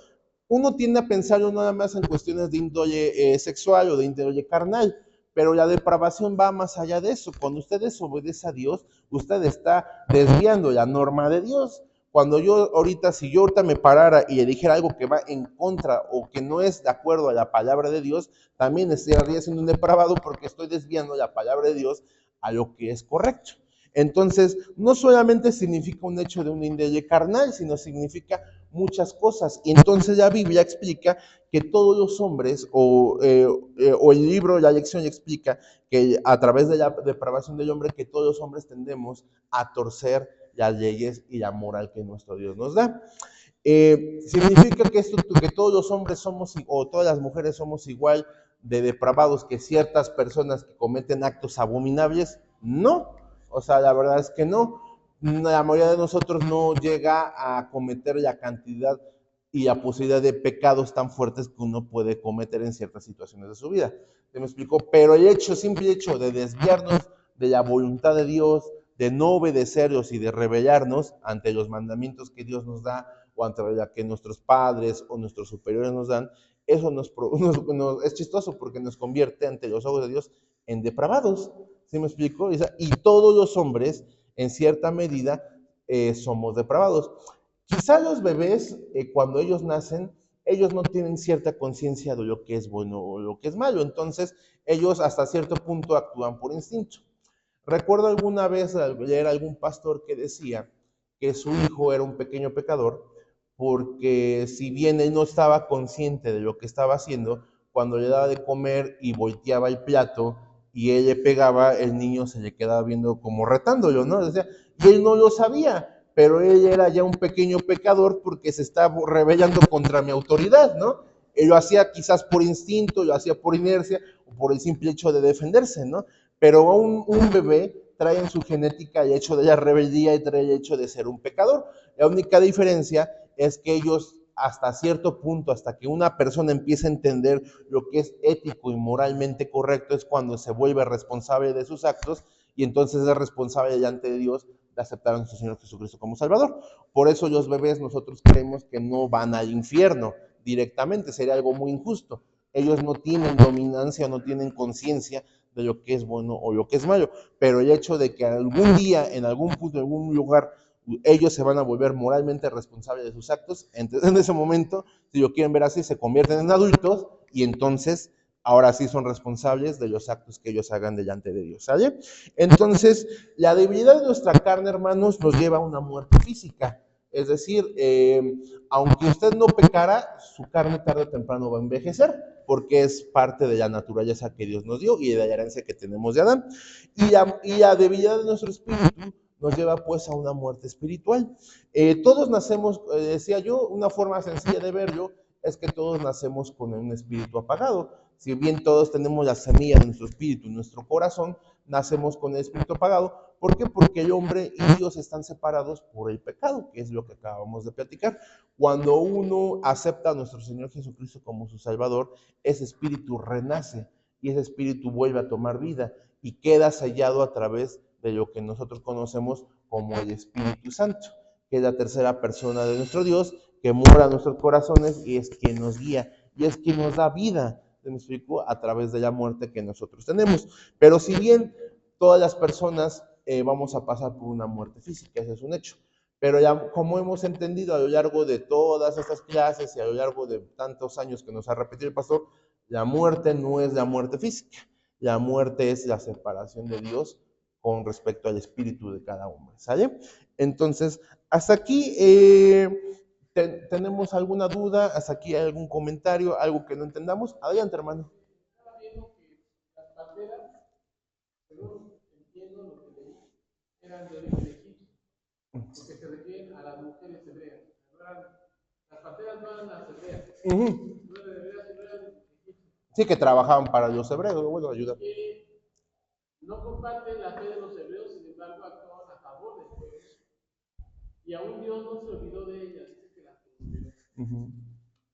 [SPEAKER 1] Uno tiende a pensar nada más en cuestiones de índole sexual o de índole carnal, pero la depravación va más allá de eso. Cuando usted desobedece a Dios, usted está desviando la norma de Dios. Cuando yo ahorita, si yo ahorita me parara y le dijera algo que va en contra o que no es de acuerdo a la palabra de Dios, también estaría siendo un depravado porque estoy desviando la palabra de Dios a lo que es correcto. Entonces, no solamente significa un hecho de una índole carnal, sino significa muchas cosas. Y entonces la Biblia explica que todos los hombres, o el libro, la lección explica que a través de la depravación del hombre, que todos los hombres tendemos a torcer las leyes y la moral que nuestro Dios nos da. ¿Significa que que todos los hombres somos, o todas las mujeres somos igual de depravados que ciertas personas que cometen actos abominables? No, o sea, la verdad es que no. La mayoría de nosotros no llega a cometer la cantidad y la posibilidad de pecados tan fuertes que uno puede cometer en ciertas situaciones de su vida. ¿Se me explicó? Pero el simple hecho de desviarnos de la voluntad de Dios, de no obedecerlos y de rebellarnos ante los mandamientos que Dios nos da o ante la que nuestros padres o nuestros superiores nos dan, eso es chistoso porque nos convierte ante los ojos de Dios en depravados. ¿Sí me explico? Y todos los hombres, en cierta medida, somos depravados. Quizá los bebés, cuando ellos nacen, ellos no tienen cierta conciencia de lo que es bueno o lo que es malo, entonces ellos hasta cierto punto actúan por instinto. Recuerdo alguna vez leer a algún pastor que decía que su hijo era un pequeño pecador porque si bien él no estaba consciente de lo que estaba haciendo, cuando le daba de comer y volteaba el plato y él le pegaba, el niño se le quedaba viendo como retándolo, ¿no? Decía, y él no lo sabía, pero él era ya un pequeño pecador porque se estaba rebelando contra mi autoridad, ¿no? Él lo hacía quizás por instinto, lo hacía por inercia o por el simple hecho de defenderse, ¿no? Pero un bebé trae en su genética el hecho de la rebeldía y trae el hecho de ser un pecador. La única diferencia es que ellos hasta cierto punto, hasta que una persona empiece a entender lo que es ético y moralmente correcto, es cuando se vuelve responsable de sus actos y entonces es responsable delante de Dios de aceptar a nuestro Señor Jesucristo como Salvador. Por eso los bebés nosotros creemos que no van al infierno directamente, sería algo muy injusto. Ellos no tienen dominancia, no tienen conciencia de lo que es bueno o lo que es malo, pero el hecho de que algún día, en algún punto, en algún lugar, ellos se van a volver moralmente responsables de sus actos, entonces en ese momento, si lo quieren ver así, se convierten en adultos y entonces ahora sí son responsables de los actos que ellos hagan delante de Dios, ¿sale? Entonces, la debilidad de nuestra carne, hermanos, nos lleva a una muerte física. Es decir, aunque usted no pecara, su carne tarde o temprano va a envejecer, porque es parte de la naturaleza que Dios nos dio y de la herencia que tenemos de Adán. Y la debilidad de nuestro espíritu nos lleva pues a una muerte espiritual. Todos nacemos, decía yo, una forma sencilla de verlo es que todos nacemos con un espíritu apagado. Si bien todos tenemos la semilla de nuestro espíritu en nuestro corazón, nacemos con el espíritu apagado. ¿Por qué? Porque el hombre y Dios están separados por el pecado, que es lo que acabamos de platicar. Cuando uno acepta a nuestro Señor Jesucristo como su Salvador, ese espíritu renace y ese espíritu vuelve a tomar vida y queda sellado a través de lo que nosotros conocemos como el Espíritu Santo, que es la tercera persona de nuestro Dios, que mora en nuestros corazones y es quien nos guía y es quien nos da vida, ¿me explico? A través de la muerte que nosotros tenemos. Pero si bien todas las personas vamos a pasar por una muerte física, ese es un hecho. Pero ya como hemos entendido a lo largo de todas estas clases y a lo largo de tantos años que nos ha repetido el pastor, la muerte no es la muerte física, la muerte es la separación de Dios con respecto al espíritu de cada hombre, ¿sale? Entonces, hasta aquí tenemos alguna duda, hasta aquí hay algún comentario, algo que no entendamos. Adelante, hermano.
[SPEAKER 3] Estaba viendo que las parteras, según entiendo lo que leí, eran de origen egipcio, porque se refieren a las mujeres hebreas. Las parteras no eran las hebreas, no eran hebreas, sino eran egipcias.
[SPEAKER 1] Sí, que trabajaban para los hebreos, bueno, ayuda.
[SPEAKER 3] Que no comparten la fe de los hebreos, sin embargo, actuaban a favor del pueblo. Y aún Dios no se olvidó de ellas, dice que las consideró.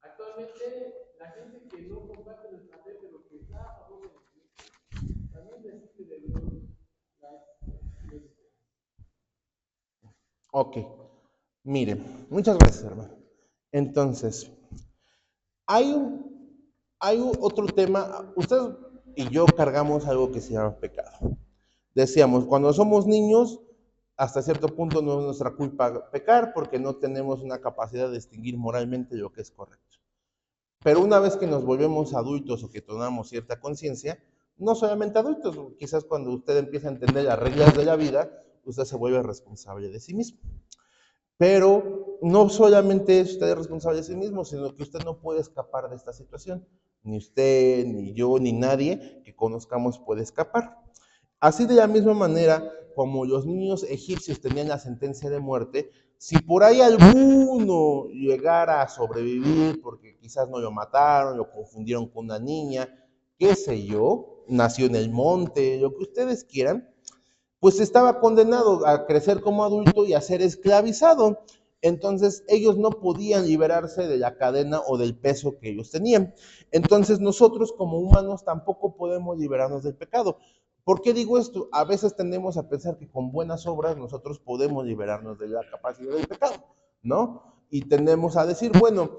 [SPEAKER 3] Actualmente, la gente que no comparte nuestra fe, pero que está a favor de Dios, también recibe de Dios las bendiciones.
[SPEAKER 1] Ok, miren, muchas gracias, hermano. Entonces, hay otro tema. Usted y yo cargamos algo que se llama pecado. Decíamos, cuando somos niños, hasta cierto punto no es nuestra culpa pecar porque no tenemos una capacidad de distinguir moralmente lo que es correcto. Pero una vez que nos volvemos adultos o que tomamos cierta conciencia, no solamente adultos, quizás cuando usted empieza a entender las reglas de la vida, usted se vuelve responsable de sí mismo. Pero no solamente es usted responsable de sí mismo, sino que usted no puede escapar de esta situación. Ni usted, ni yo, ni nadie que conozcamos puede escapar. Así de la misma manera, como los niños egipcios tenían la sentencia de muerte, si por ahí alguno llegara a sobrevivir porque quizás no lo mataron, lo confundieron con una niña, qué sé yo, nació en el monte, lo que ustedes quieran, pues estaba condenado a crecer como adulto y a ser esclavizado. Entonces ellos no podían liberarse de la cadena o del peso que ellos tenían. Entonces nosotros como humanos tampoco podemos liberarnos del pecado. ¿Por qué digo esto? A veces tendemos a pensar que con buenas obras nosotros podemos liberarnos de la capacidad del pecado, ¿no? Y tendemos a decir, bueno,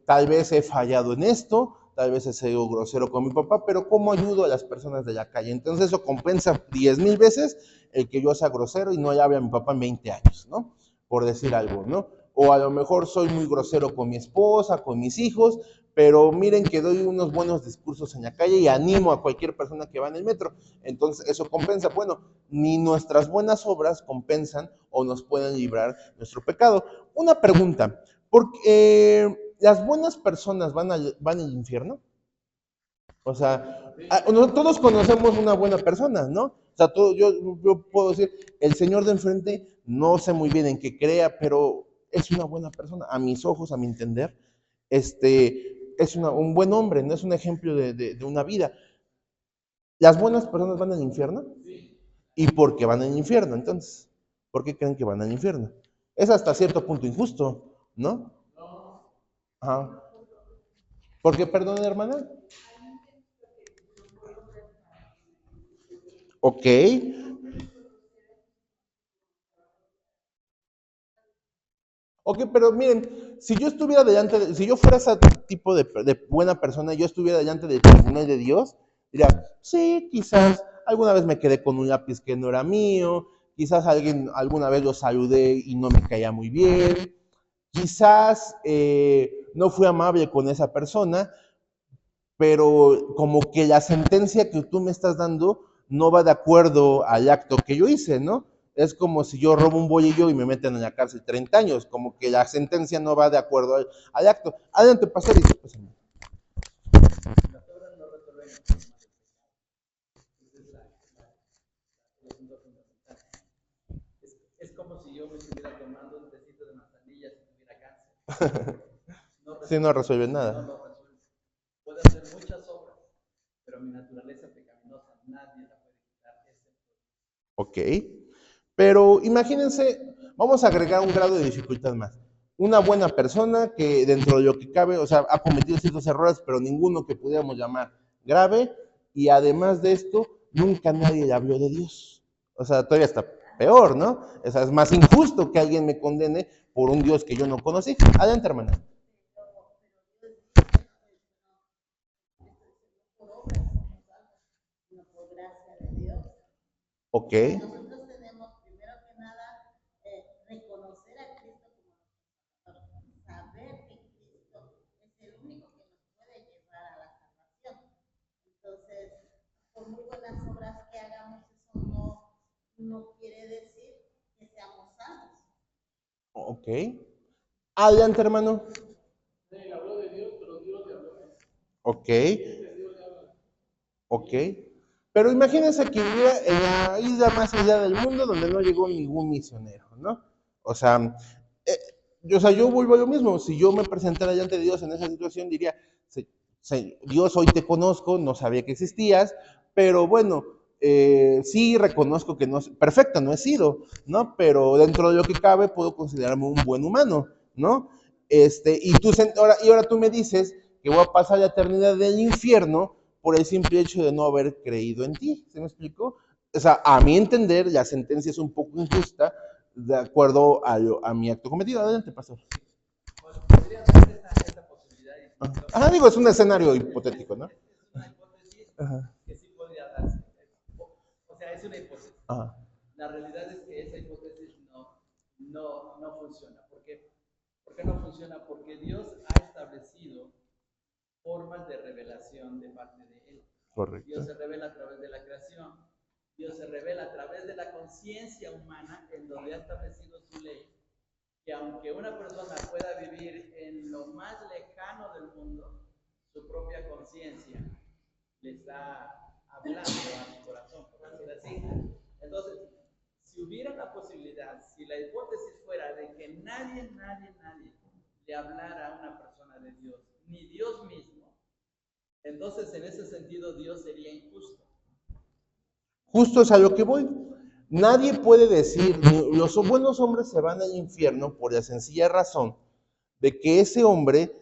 [SPEAKER 1] tal vez he fallado en esto, tal vez he sido grosero con mi papá, pero ¿cómo ayudo a las personas de la calle? Entonces eso compensa 10,000 veces el que yo sea grosero y no llame a mi papá en 20 años, ¿no? Por decir algo, ¿no? O a lo mejor soy muy grosero con mi esposa, con mis hijos, pero miren que doy unos buenos discursos en la calle y animo a cualquier persona que va en el metro. Entonces eso compensa. Bueno, ni nuestras buenas obras compensan o nos pueden librar nuestro pecado. Una pregunta, ¿por qué las buenas personas van al infierno? O sea, todos conocemos una buena persona, ¿no? O sea, yo puedo decir, el señor de enfrente, no sé muy bien en qué crea, pero es una buena persona. A mis ojos, a mi entender, es un buen hombre, no es un ejemplo de una vida. ¿Las buenas personas van al infierno? ¿Y por qué van al infierno entonces? ¿Por qué creen que van al infierno? Es hasta cierto punto injusto, ¿no? Ajá. ¿Por qué, perdón, hermana? Ok. Ok, pero miren, si yo estuviera si yo fuera ese tipo de buena persona, yo estuviera delante del tribunal de Dios, diría, sí, quizás alguna vez me quedé con un lápiz que no era mío, quizás alguna vez lo saludé y no me caía muy bien, quizás no fui amable con esa persona, pero como que la sentencia que tú me estás dando no va de acuerdo al acto que yo hice, ¿no? Es como si yo robo un bolillo y me meten en la cárcel 30 años, como que la sentencia no va de acuerdo al acto. Adelante, pastor.
[SPEAKER 2] Las obras no resuelven el problema. Ese es el asunto fundamental. Es como si yo me estuviera tomando un tecito de manzanilla si tuviera cáncer.
[SPEAKER 1] Sí, no resuelve nada.
[SPEAKER 2] No lo resuelve. Puedo hacer muchas obras, pero mi naturaleza pecaminosa nadie la puede quitar.
[SPEAKER 1] Ok. Pero imagínense, vamos a agregar un grado de dificultad más. Una buena persona que dentro de lo que cabe, o sea, ha cometido ciertos errores, pero ninguno que pudiéramos llamar grave, y además de esto, nunca nadie le habló de Dios. O sea, todavía está peor, ¿no? O sea, es más injusto que alguien me condene por un Dios que yo no conocí. Adelante, hermana. Ok.
[SPEAKER 4] Nosotros tenemos primero que nada reconocer a Cristo como saber que Cristo es el único que nos puede llevar a la salvación. Entonces, por muy buenas obras que hagamos, eso no quiere decir que seamos salvos.
[SPEAKER 1] Ok. Adelante, hermano.
[SPEAKER 3] Él habló de Dios, pero Dios le habló.
[SPEAKER 1] Ok. Ok. Pero imagínense que viviera en la isla más allá del mundo donde no llegó ningún misionero, ¿no? O sea, yo vuelvo a lo mismo. Si yo me presentara delante de Dios en esa situación, diría, Dios, hoy te conozco, no sabía que existías, pero bueno, sí reconozco que no, perfecto, no he sido, ¿no? Pero dentro de lo que cabe puedo considerarme un buen humano, ¿no? Ahora tú me dices que voy a pasar la eternidad del infierno por el simple hecho de no haber creído en ti, ¿se me explicó? O sea, a mi entender, la sentencia es un poco injusta de acuerdo a mi acto cometido. Adelante, pastor.
[SPEAKER 2] Podría ser esa posibilidad.
[SPEAKER 1] Ajá, digo, es un escenario hipotético, ¿no?
[SPEAKER 2] Es una hipótesis que sí podría darse. O sea, es una hipótesis.
[SPEAKER 1] Ajá.
[SPEAKER 2] La realidad es no funciona. ¿Por qué? ¿Por qué no funciona? Porque Dios ha establecido formas de revelación de parte de Él.
[SPEAKER 1] Correcto.
[SPEAKER 2] Dios se revela a través de la creación. Dios se revela a través de la conciencia humana, en donde ha establecido su ley, que aunque una persona pueda vivir en lo más lejano del mundo, su propia conciencia le está hablando a su corazón, por decir así. Entonces, si hubiera la posibilidad, si la hipótesis fuera de que nadie le hablara a una persona de Dios, ni Dios mismo, entonces en ese sentido Dios sería injusto.
[SPEAKER 1] Justo es a lo que voy. Nadie puede decir, los buenos hombres se van al infierno por la sencilla razón de que ese hombre,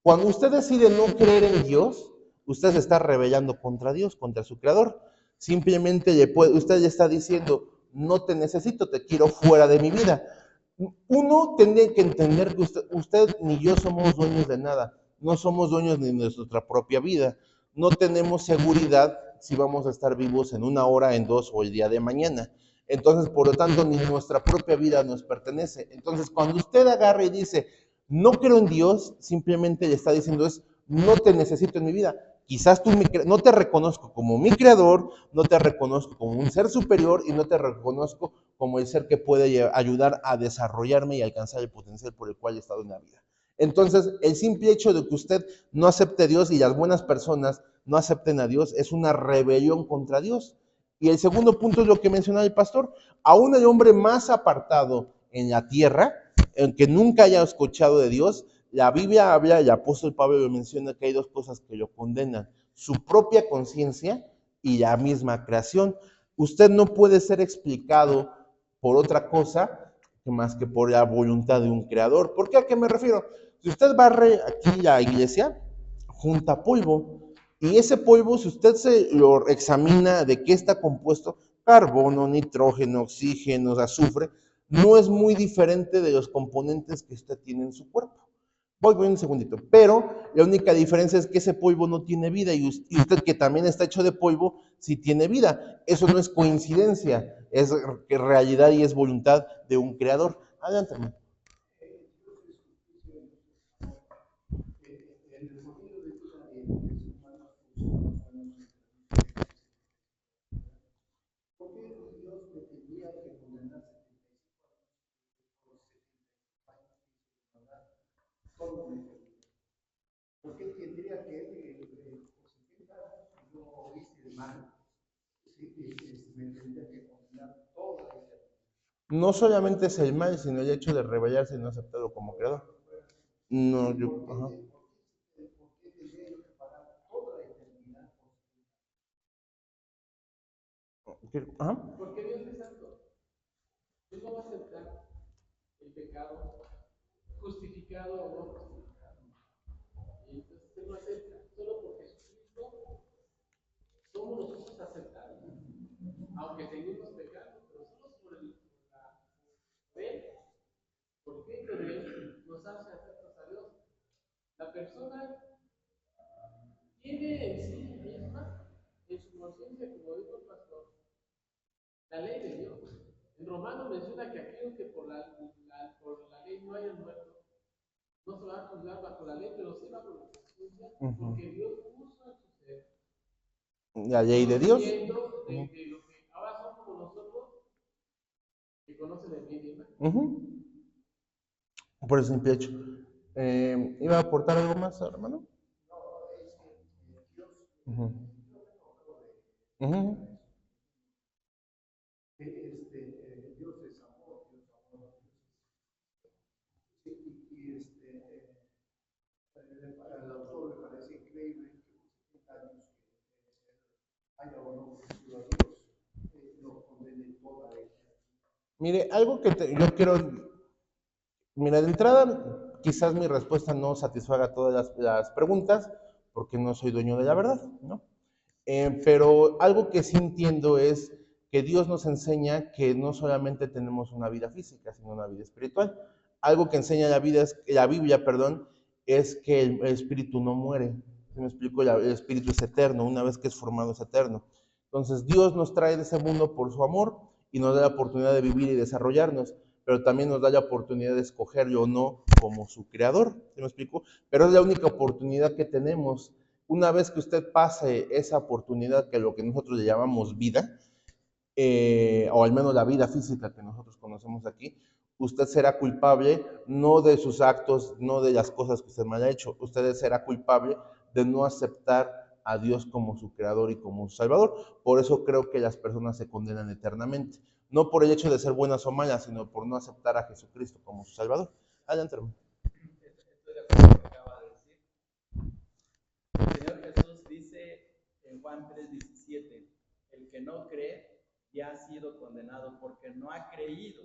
[SPEAKER 1] cuando usted decide no creer en Dios, usted se está rebelando contra Dios, contra su creador. Simplemente usted le está diciendo, no te necesito, te quiero fuera de mi vida. Uno tiene que entender que usted ni yo somos dueños de nada, no somos dueños ni de nuestra propia vida, no tenemos seguridad si vamos a estar vivos en 1 hora, en 2 o el día de mañana. Entonces, por lo tanto, ni nuestra propia vida nos pertenece. Entonces, cuando usted agarra y dice, no creo en Dios, simplemente le está diciendo no te necesito en mi vida. Quizás no te reconozco como mi creador, no te reconozco como un ser superior y no te reconozco como el ser que puede ayudar a desarrollarme y alcanzar el potencial por el cual he estado en la vida. Entonces, el simple hecho de que usted no acepte a Dios y las buenas personas no acepten a Dios es una rebelión contra Dios. Y el segundo punto es lo que mencionaba el pastor. Aún el hombre más apartado en la tierra, el que nunca haya escuchado de Dios, la Biblia habla, el apóstol Pablo lo menciona, que hay 2 cosas que lo condenan: su propia conciencia y la misma creación. Usted no puede ser explicado por otra cosa que más que por la voluntad de un creador. ¿Por qué? ¿A qué me refiero? Si usted barre aquí la iglesia, junta polvo, y ese polvo, si usted se lo examina de qué está compuesto, carbono, nitrógeno, oxígeno, azufre, no es muy diferente de los componentes que usted tiene en su cuerpo. Voy un segundito. Pero la única diferencia es que ese polvo no tiene vida y usted, que también está hecho de polvo, sí tiene vida. Eso no es coincidencia, es realidad y es voluntad de un creador. Adelante, hermano.
[SPEAKER 5] Porque tendría que yo hice el mal, me tendría que condenar toda la eternidad.
[SPEAKER 1] No solamente es el mal, sino el hecho de rebelarse y no aceptarlo como creador. No, yo, ajá.
[SPEAKER 5] ¿Por qué tendría yo que pagar toda la eternidad?
[SPEAKER 1] Ajá.
[SPEAKER 3] Porque Dios es santo. Él no va a aceptar el pecado, justificado o no justificado. Y entonces Él no acepta. Solo por Jesucristo somos nosotros aceptados. Aunque seguimos pecando, pero solo por Él, por qué Él nos hace aceptos a Dios. La persona tiene en sí misma, en su conciencia, como dijo el pastor, la ley de Dios. En Romanos menciona que aquellos que por la ley no hayan muerto, no se van a juzgar bajo la ley, pero sí bajo la conciencia, porque Dios puso en su ser
[SPEAKER 1] La ley de Dios.
[SPEAKER 3] De lo que ahora son como nosotros, que conocen el bien y el mal.
[SPEAKER 1] Por el simple hecho. ¿Iba a aportar algo más, hermano?
[SPEAKER 5] Dios es amor, Dios amor. Al autor le parece increíble que 70 años que haya o no conocido a Dios, lo condene toda la eternidad.
[SPEAKER 1] Mire, algo que yo quiero. Mira, de entrada, quizás mi respuesta no satisfaga todas las preguntas, porque no soy dueño de la verdad, ¿no? Pero algo que sí entiendo es que Dios nos enseña que no solamente tenemos una vida física, sino una vida espiritual. Algo que enseña la Biblia, es que el espíritu no muere. ¿Sí me explico? El espíritu es eterno, una vez que es formado es eterno. Entonces Dios nos trae de ese mundo por su amor y nos da la oportunidad de vivir y desarrollarnos. pero también nos da la oportunidad de escogerlo o no como su creador, ¿sí me explico? Pero es la única oportunidad que tenemos. Una vez que usted pase esa oportunidad, que es lo que nosotros le llamamos vida, o al menos la vida física que nosotros conocemos aquí, usted será culpable no de sus actos, no de las cosas que usted mal ha hecho, usted será culpable de no aceptar a Dios como su creador y como su salvador. Por eso creo que las personas se condenan eternamente, no por el hecho de ser buenas o malas, sino por no aceptar a Jesucristo como su salvador. Adelante, hermano.
[SPEAKER 2] Estoy de acuerdo con lo que acaba de decir. El Señor Jesús dice en Juan 3:17, el que no cree ya ha sido condenado porque no ha creído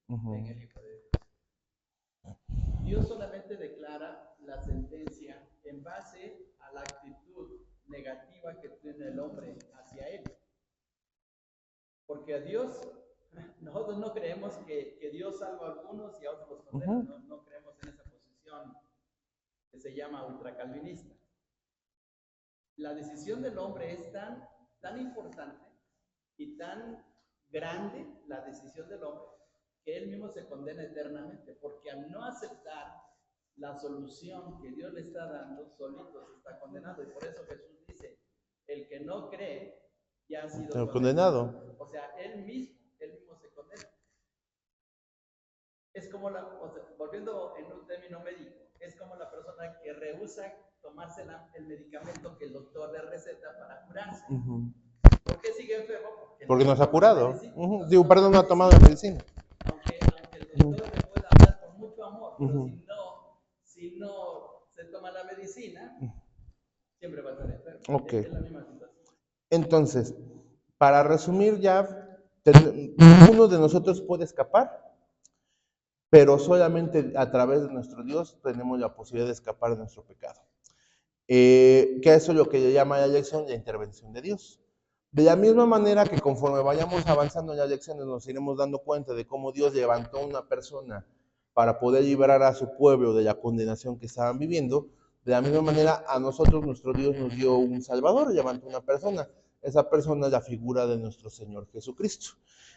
[SPEAKER 2] en el Hijo de Dios. Dios solamente declara la sentencia en base a la actitud negativa que tiene el hombre hacia él. Porque a Dios, nosotros no creemos que Dios salva a algunos y a otros los condena. No creemos en esa posición que se llama ultracalvinista. La decisión del hombre es tan importante y tan grande, la decisión del hombre, que él mismo se condena eternamente, porque al no aceptar la solución que Dios le está dando, solito se está condenado. Y por eso Jesús dice, el que no cree ya ha sido condenado. O sea, él mismo se condena. Es como volviendo en un término médico, es como la persona que rehúsa tomarse el medicamento que el doctor le receta para curarse. ¿Por qué sigue enfermo?
[SPEAKER 1] Porque no se ha curado. Digo, perdón, no ha tomado la medicina.
[SPEAKER 2] Aunque el doctor le pueda hablar con mucho amor, pero si no se toma la medicina, siempre va a estar enfermo.
[SPEAKER 1] Okay.
[SPEAKER 2] Es la misma situación.
[SPEAKER 1] Entonces, para resumir ya, ninguno de nosotros puede escapar, pero solamente a través de nuestro Dios tenemos la posibilidad de escapar de nuestro pecado. Que eso es lo que le llama la lección, la intervención de Dios. De la misma manera que conforme vayamos avanzando en las lecciones nos iremos dando cuenta de cómo Dios levantó a una persona para poder liberar a su pueblo de la condenación que estaban viviendo, de la misma manera a nosotros nuestro Dios nos dio un Salvador, levantó una persona. Esa persona es la figura de nuestro Señor Jesucristo.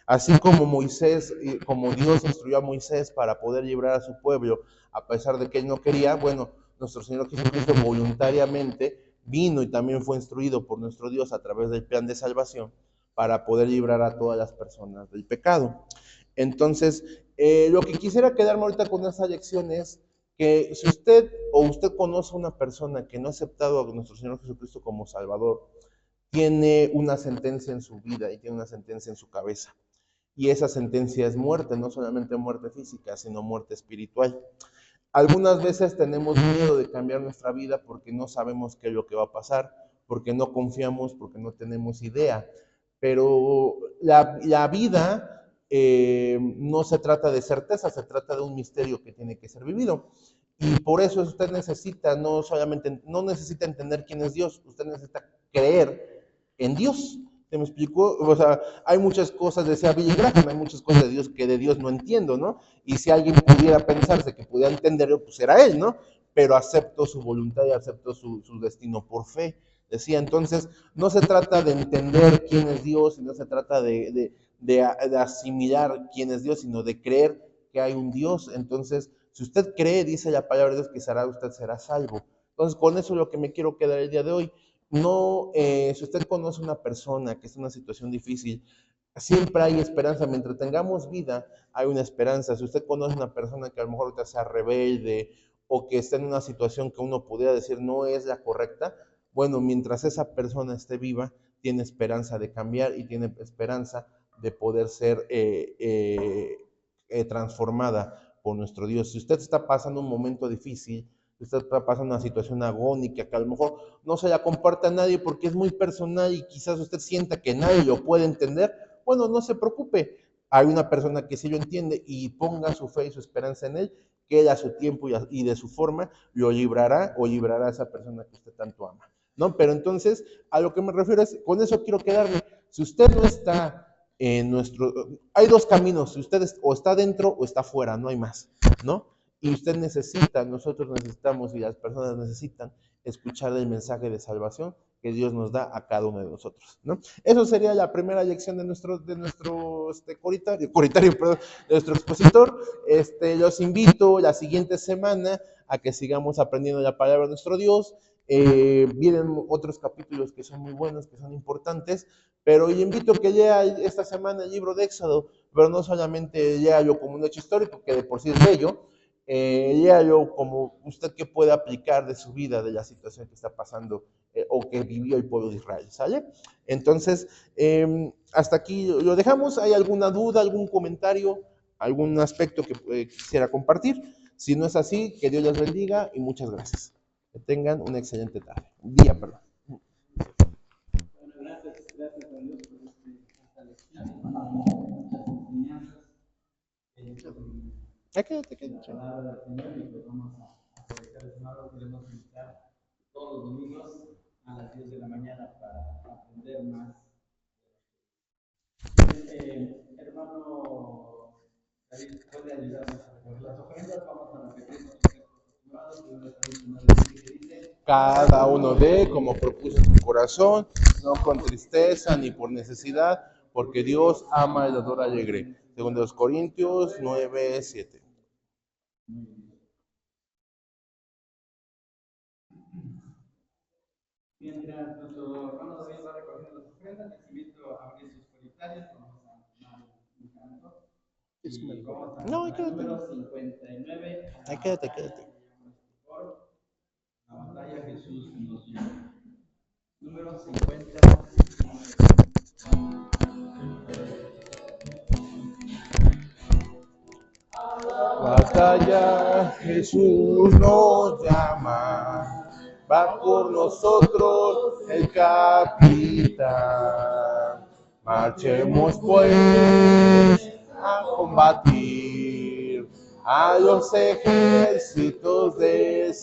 [SPEAKER 1] Así como Moisés, como Dios instruyó a Moisés para poder librar a su pueblo, a pesar de que él no quería, bueno, nuestro Señor Jesucristo voluntariamente vino y también fue instruido por nuestro Dios a través del plan de salvación para poder librar a todas las personas del pecado. Entonces, lo que quisiera quedarme ahorita con esta lección es que si usted conoce a una persona que no ha aceptado a nuestro Señor Jesucristo como Salvador, tiene una sentencia en su vida y tiene una sentencia en su cabeza. Y esa sentencia es muerte, no solamente muerte física, sino muerte espiritual. Algunas veces tenemos miedo de cambiar nuestra vida porque no sabemos qué es lo que va a pasar, porque no confiamos, porque no tenemos idea. Pero la vida no se trata de certeza, se trata de un misterio que tiene que ser vivido. Y por eso usted necesita, no necesita entender quién es Dios, usted necesita creer en Dios. ¿Se me explicó? O sea, hay muchas cosas, decía Billy Graham, hay muchas cosas de Dios que de Dios no entiendo, ¿no? Y si alguien pudiera pensarse que pudiera entenderlo, pues era él, ¿no? Pero acepto su voluntad y acepto su destino por fe. Decía, entonces, no se trata de entender quién es Dios, y no se trata de asimilar quién es Dios, sino de creer que hay un Dios. Entonces, si usted cree, dice la palabra de Dios, que usted será salvo. Entonces, con eso es lo que me quiero quedar el día de hoy. No, si usted conoce a una persona que está en una situación difícil, siempre hay esperanza. Mientras tengamos vida, hay una esperanza. Si usted conoce a una persona que a lo mejor ahorita sea rebelde o que está en una situación que uno pudiera decir no es la correcta, bueno, mientras esa persona esté viva, tiene esperanza de cambiar y tiene esperanza de poder ser transformada por nuestro Dios. Si usted está pasando un momento difícil, usted está pasando una situación agónica que a lo mejor no se la comparte a nadie porque es muy personal y quizás usted sienta que nadie lo puede entender, bueno, no se preocupe, hay una persona que sí lo entiende y ponga su fe y su esperanza en él, que él a su tiempo y de su forma lo librará o librará a esa persona que usted tanto ama, ¿no? Pero entonces, a lo que me refiero es, con eso quiero quedarme, si usted no está en hay dos caminos, si usted o está dentro o está fuera, no hay más, ¿no? Y usted necesita, nosotros necesitamos y las personas necesitan escuchar el mensaje de salvación que Dios nos da a cada uno de nosotros, ¿no? Eso sería la primera lección de nuestro perdón, de nuestro expositor. Los invito la siguiente semana a que sigamos aprendiendo la palabra de nuestro Dios. Vienen otros capítulos que son muy buenos, que son importantes, pero yo invito a que lea esta semana el libro de Éxodo, pero no solamente léalo como un hecho histórico, que de por sí es bello, léalo como usted que puede aplicar de su vida, de la situación que está pasando o que vivió el pueblo de Israel, ¿sale? Entonces, hasta aquí lo dejamos. ¿Hay alguna duda, algún comentario, algún aspecto que quisiera compartir? Si no es así, que Dios les bendiga y muchas gracias. Que tengan una excelente tarde. Día, perdón.
[SPEAKER 2] Bueno, gracias a Dios por esta lección, muchas enseñanzas.
[SPEAKER 1] Quédate.
[SPEAKER 2] La palabra del Señor, y pues vamos a aprovechar ese marco. Queremos invitar todos los domingos a las 10 de la mañana para aprender más. Hermano David, puede ayudarnos a recoger las ofrendas. Vamos a repetir nuestros acostumbrados que dice:
[SPEAKER 1] Cada uno dé como propuso en su corazón, no con tristeza ni por necesidad, porque Dios ama el dador alegre. Segundo los Corintios 9:7.
[SPEAKER 2] Mientras nuestro hermano David va recogiendo las ofrendas, les invito a abrir sus solitarios. Vamos a tomar un canto. Y vamos a el número 59.
[SPEAKER 1] Quédate.
[SPEAKER 2] Por la batalla Jesús nos dio. Número 59.
[SPEAKER 1] Batalla, Jesús nos llama, va por nosotros el capitán. Marchemos pues a combatir a los ejércitos de